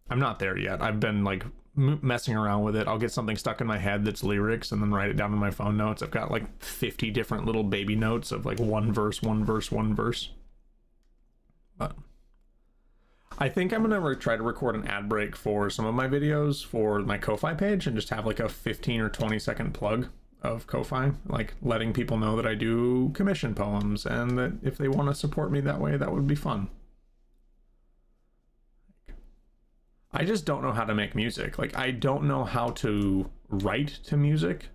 I'm not there yet. I've been like messing around with it. I'll get something stuck in my head that's lyrics and then write it down in my phone notes. I've got like 50 different little baby notes of like one verse. But I think I'm gonna try to record an ad break for some of my videos for my Ko-Fi page and just have like a 15 or 20 second plug of Ko-Fi, like letting people know that I do commission poems and that if they want to support me that way, that would be fun. I just don't know how to make music. Like, I don't know how to write to music.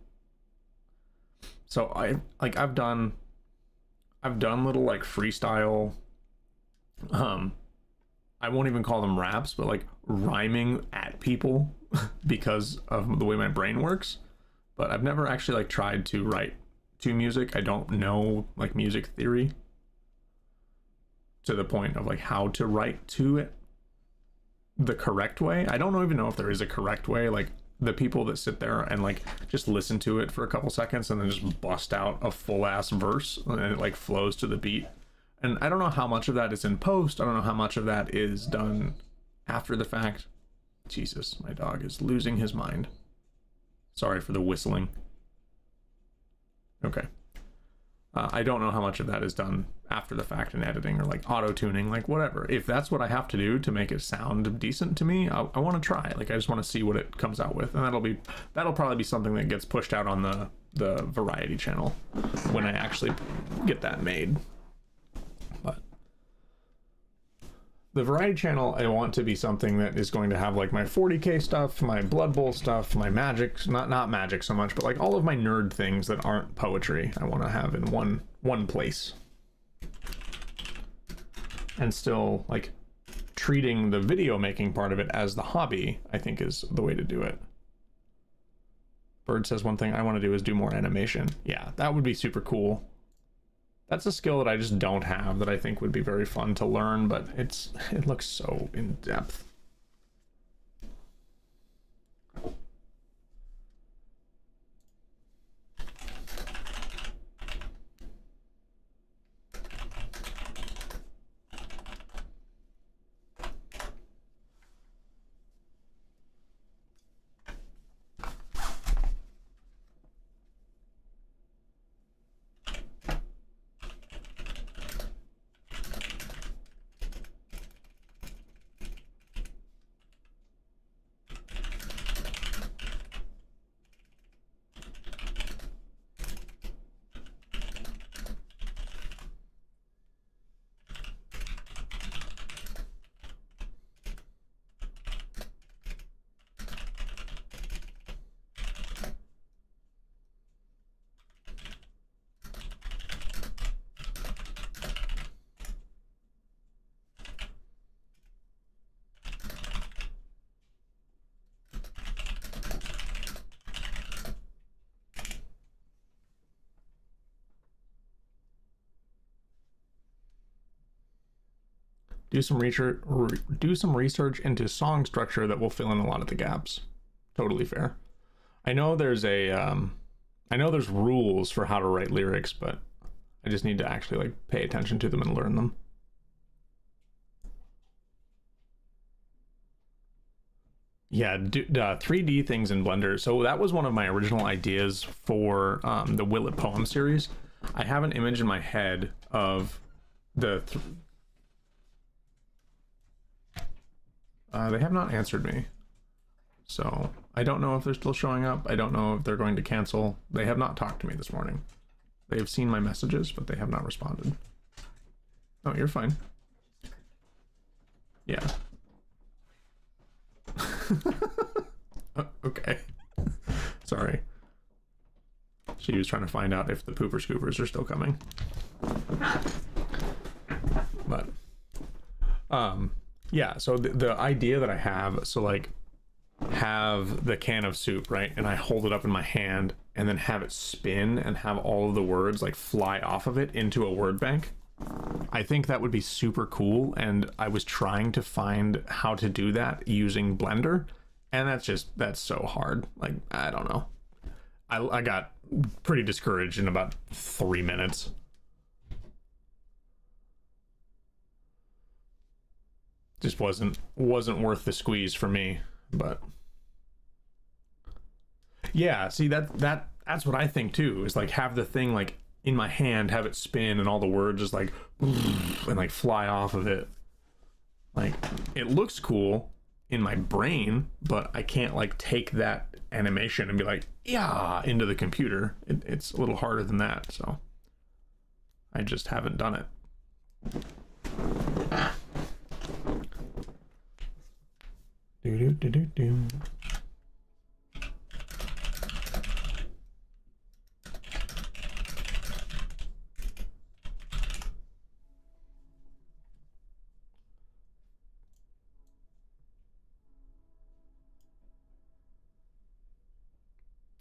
So I've done little like freestyle, I won't even call them raps, but like rhyming at people because of the way my brain works. But I've never actually like tried to write to music. I don't know like music theory to the point of like how to write to it the correct way. I don't even know if there is a correct way. Like the people that sit there and like just listen to it for a couple seconds and then just bust out a full ass verse and it like flows to the beat. And I don't know how much of that is in post. I don't know how much of that is done after the fact. Jesus, my dog is losing his mind. Sorry for the whistling. Okay. I don't know how much of that is done after the fact in editing or like auto-tuning, like whatever. If that's what I have to do to make it sound decent to me, I want to try. Like I just want to see what it comes out with, and that'll probably be something that gets pushed out on the variety channel when I actually get that made. But the variety channel, I want to be something that is going to have like my 40k stuff, my Blood Bowl stuff, my magic, not magic so much, but like all of my nerd things that aren't poetry, I want to have in one place. And still like treating the video making part of it as the hobby, I think is the way to do it. Bird says one thing I want to do is do more animation. Yeah, that would be super cool. That's a skill that I just don't have that I think would be very fun to learn, but it looks so in depth. Do some research into song structure that will fill in a lot of the gaps. Totally fair. I know there's rules for how to write lyrics, but I just need to actually like pay attention to them and learn them. Yeah, 3D things in Blender. So that was one of my original ideas for the Will It Poem series. I have an image in my head of the they have not answered me, so I don't know if they're still showing up. I don't know if they're going to cancel. They have not talked to me this morning. They have seen my messages, but they have not responded. Oh, you're fine. Yeah. Okay. Sorry. She was trying to find out if the pooper scoopers are still coming. But yeah, so the idea that I have, so like have the can of soup, right? And I hold it up in my hand and then have it spin and have all of the words like fly off of it into a word bank. I think that would be super cool, and I was trying to find how to do that using Blender, and that's so hard. Like, I don't know. I got pretty discouraged in about 3 minutes. Just wasn't worth the squeeze for me. But yeah, see that's what I think too, is like have the thing like in my hand, have it spin and all the words just like and like fly off of it. Like, it looks cool in my brain, but I can't like take that animation and be like, yeah, into the computer. It's a little harder than that, so I just haven't done it. Do do do do do.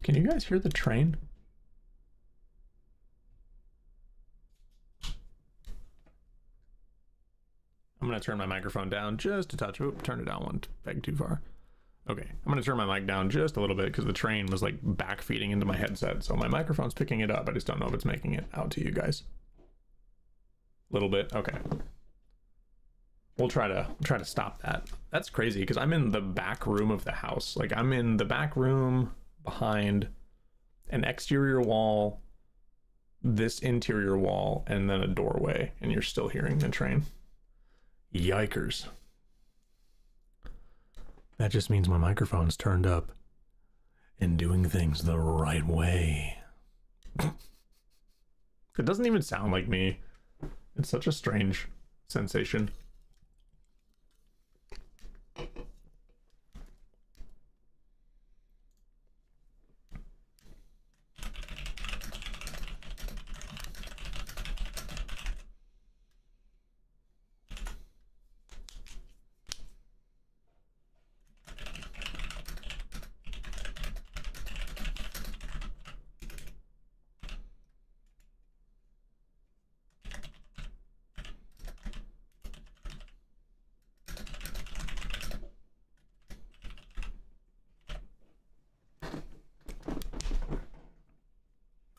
Can you guys hear the train? I'm gonna turn my microphone down just a touch. Oop, turn it down one peg too far. Okay, I'm gonna turn my mic down just a little bit because the train was like back feeding into my headset, so my microphone's picking it up. I just don't know if it's making it out to you guys. A little bit, okay. We'll try to stop that. That's crazy because I'm in the back room of the house. Like, I'm in the back room behind an exterior wall, this interior wall, and then a doorway, and you're still hearing the train. Yikers. That just means my microphone's turned up and doing things the right way. It doesn't even sound like me. It's such a strange sensation.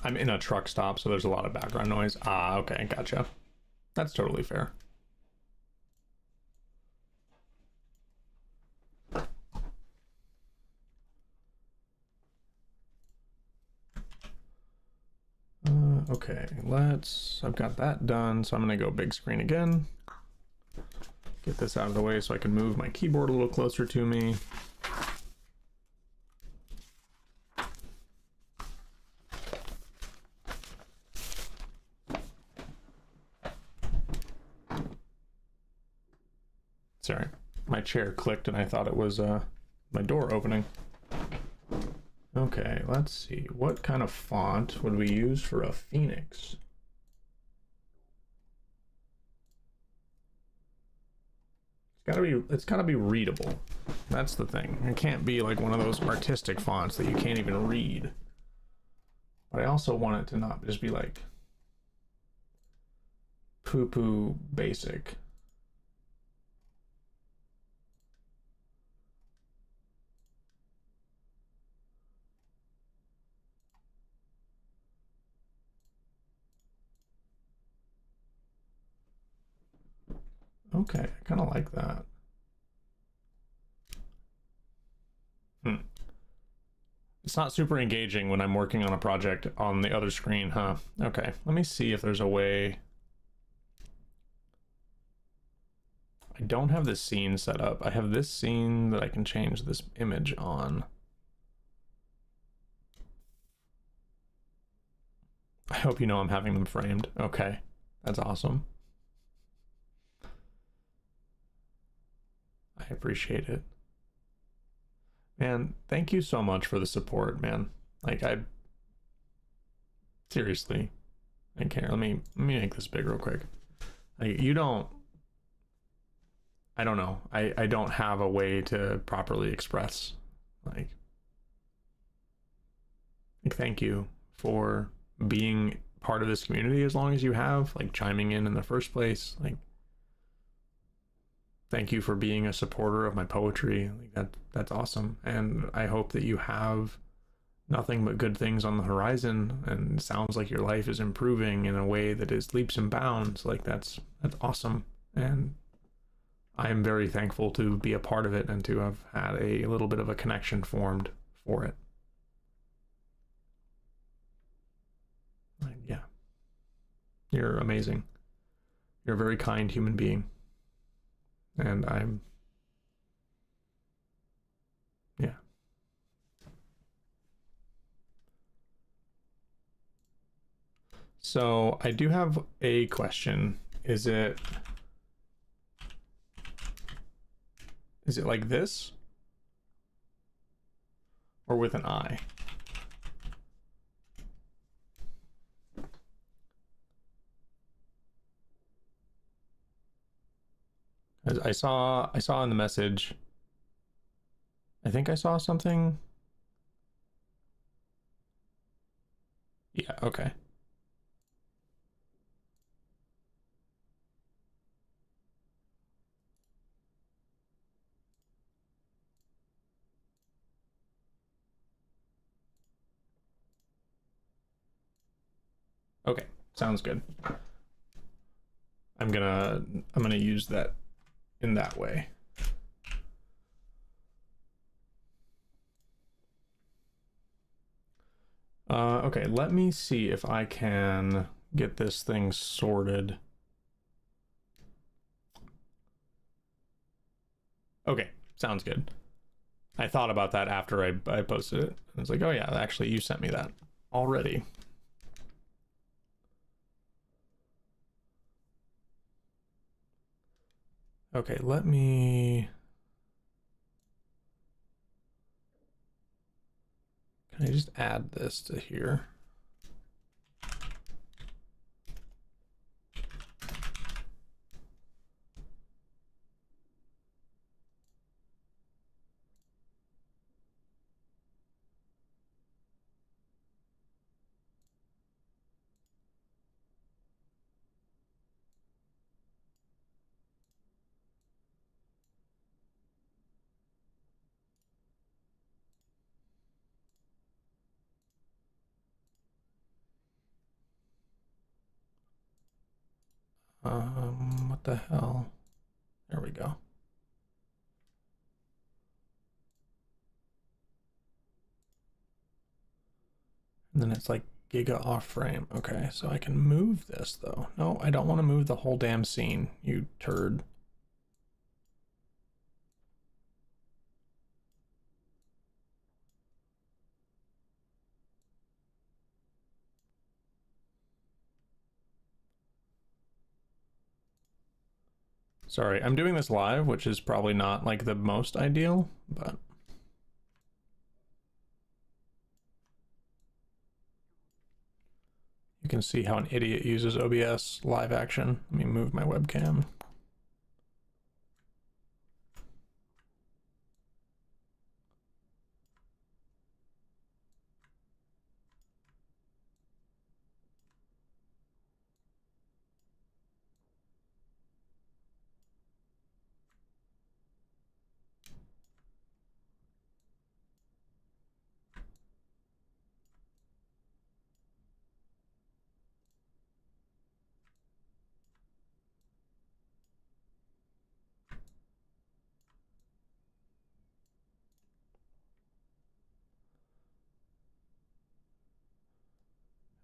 I'm in a truck stop, so there's a lot of background noise. Ah, okay, gotcha. That's totally fair. Okay, I've got that done, so I'm gonna go big screen again. Get this out of the way so I can move my keyboard a little closer to me. Sorry, my chair clicked and I thought it was my door opening. Okay, let's see. What kind of font would we use for a phoenix? It's gotta be readable. That's the thing. It can't be like one of those artistic fonts that you can't even read. But I also want it to not just be like poo-poo basic. Okay, I kind of like that. It's not super engaging when I'm working on a project on the other screen, huh? Okay, let me see if there's a way. I don't have this scene set up. I have this scene that I can change this image on. I hope you know I'm having them framed. Okay, that's awesome. I appreciate it. Man, thank you so much for the support, man. Like, I seriously, I can't. Let me make this big real quick. Like, you don't. I don't know. I don't have a way to properly express. Like, thank you for being part of this community as long as you have. Like, chiming in the first place. Like, thank you for being a supporter of my poetry. Like, that's awesome. And I hope that you have nothing but good things on the horizon, and it sounds like your life is improving in a way that is leaps and bounds. Like, that's awesome. And I am very thankful to be a part of it and to have had a little bit of a connection formed for it. Like, yeah. You're amazing. You're a very kind human being. And I'm, yeah. So I do have a question. Is it like this? Or with an I? As I saw in the message, I think I saw something. Yeah, okay. Okay, sounds good. I'm gonna use that in that way. Okay, let me see if I can get this thing sorted. Okay, sounds good. I thought about that after I posted it. I was like, oh yeah, actually you sent me that already. Okay, let me... Can I just add this to here? What the hell? There we go. And then it's like giga off frame. Okay, so I can move this though. No, I don't want to move the whole damn scene, you turd. Sorry, I'm doing this live, which is probably not like the most ideal, but you can see how an idiot uses OBS live action. Let me move my webcam.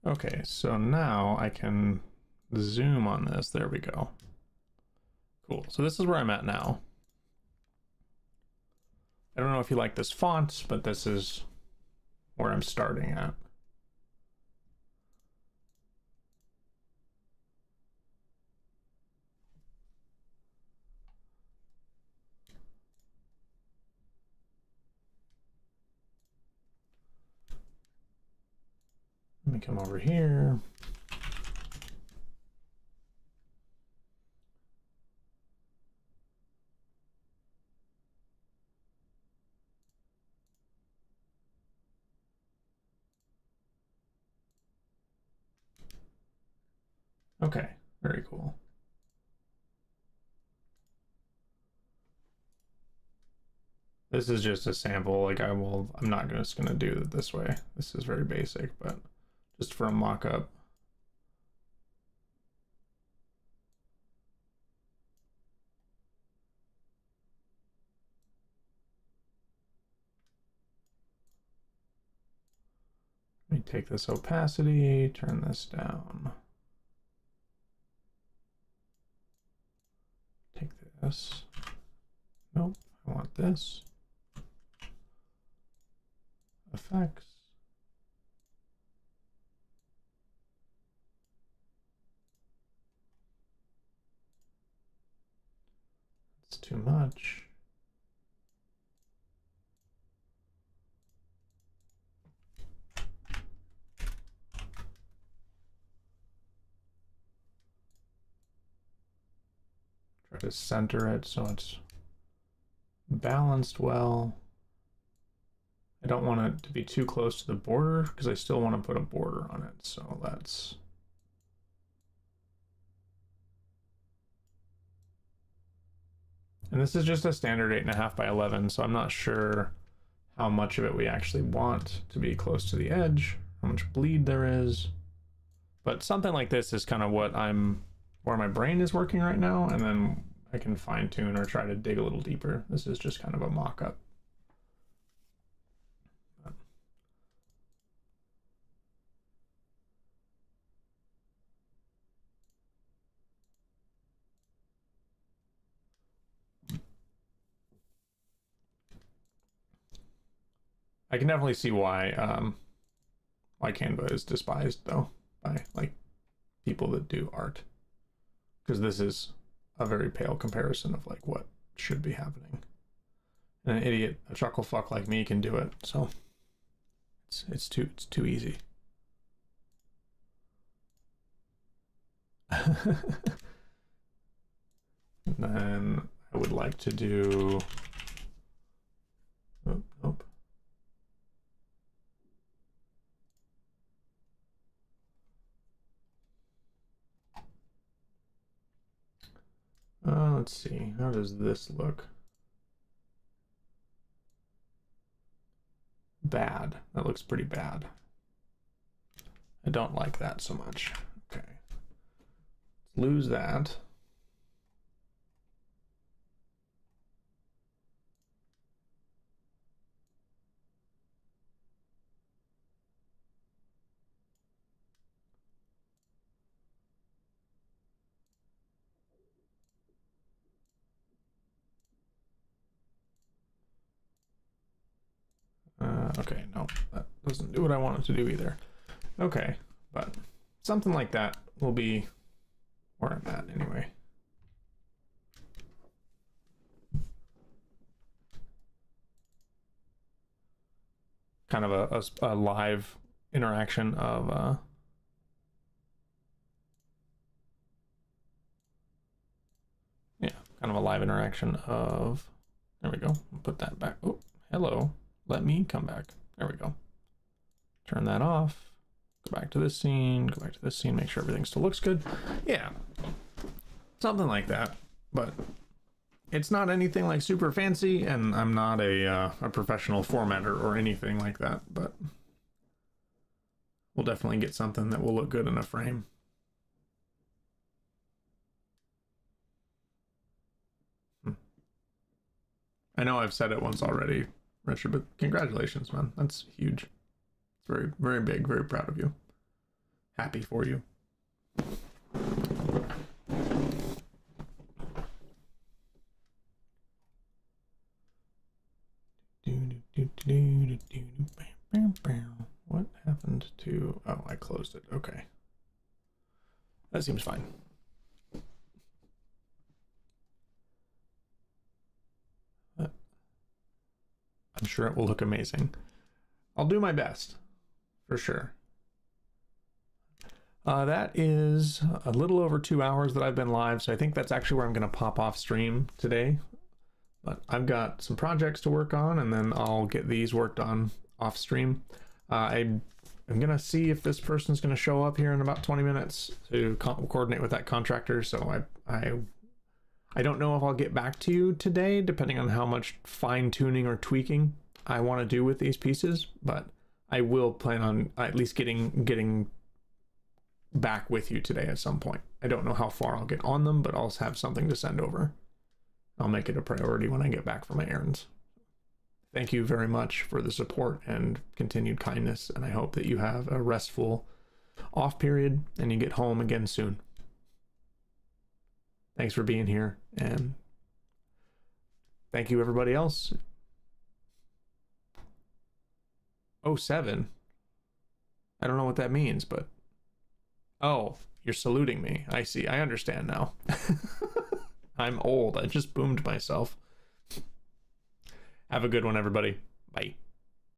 Okay, so now I can zoom on this. There we go. Cool. So this is where I'm at now. I don't know if you like this font, but this is where I'm starting at. Let me come over here. Okay, very cool. This is just a sample. Like I'm not just gonna do it this way. This is very basic, but just for a mock-up. Let me take this opacity, turn this down. Take this. Nope, I want this. Effects. It's too much. Try to center it so it's balanced well. I don't want it to be too close to the border because I still want to put a border on it. So that's... And this is just a standard 8.5 by 11, so I'm not sure how much of it we actually want to be close to the edge, how much bleed there is. But something like this is kind of where my brain is working right now, and then I can fine tune or try to dig a little deeper. This is just kind of a mock-up. I can definitely see why Canva is despised though by like people that do art, because this is a very pale comparison of like what should be happening. And an idiot, a chuckle fuck like me can do it, so it's too easy. And then I would like to do... Oh, nope. Let's see, how does this look? Bad. That looks pretty bad. I don't like that so much. Okay. Let's lose that. Okay, no, that doesn't do what I want it to do either. Okay, but something like that will be where I'm at anyway. Kind of a live interaction of yeah, kind of a live interaction of, there we go, put that back. Oh, hello. Let me come back. There we go. Turn that off. Go back to this scene. Go back to this scene. Make sure everything still looks good. Yeah. Something like that. But it's not anything like super fancy, and I'm not a professional formatter or anything like that. But we'll definitely get something that will look good in a frame. I know I've said it once already, Richard, but congratulations, man. That's huge. It's very, very big. Very proud of you. Happy for you. What happened to... Oh, I closed it. Okay. That seems fine. I'm sure it will look amazing. I'll do my best, for sure. That is a little over 2 hours that I've been live, so I think that's actually where I'm going to pop off stream today. But I've got some projects to work on, and then I'll get these worked on off stream. I'm going to see if this person's going to show up here in about 20 minutes to coordinate with that contractor. So I don't know if I'll get back to you today, depending on how much fine tuning or tweaking I want to do with these pieces, but I will plan on at least getting back with you today at some point. I don't know how far I'll get on them, but I'll have something to send over. I'll make it a priority when I get back from my errands. Thank you very much for the support and continued kindness, and I hope that you have a restful off period and you get home again soon. Thanks for being here, and thank you everybody else. 07. I don't know what that means, but oh, you're saluting me. I see. I understand now. I'm old. I just boomed myself. Have a good one, everybody. Bye.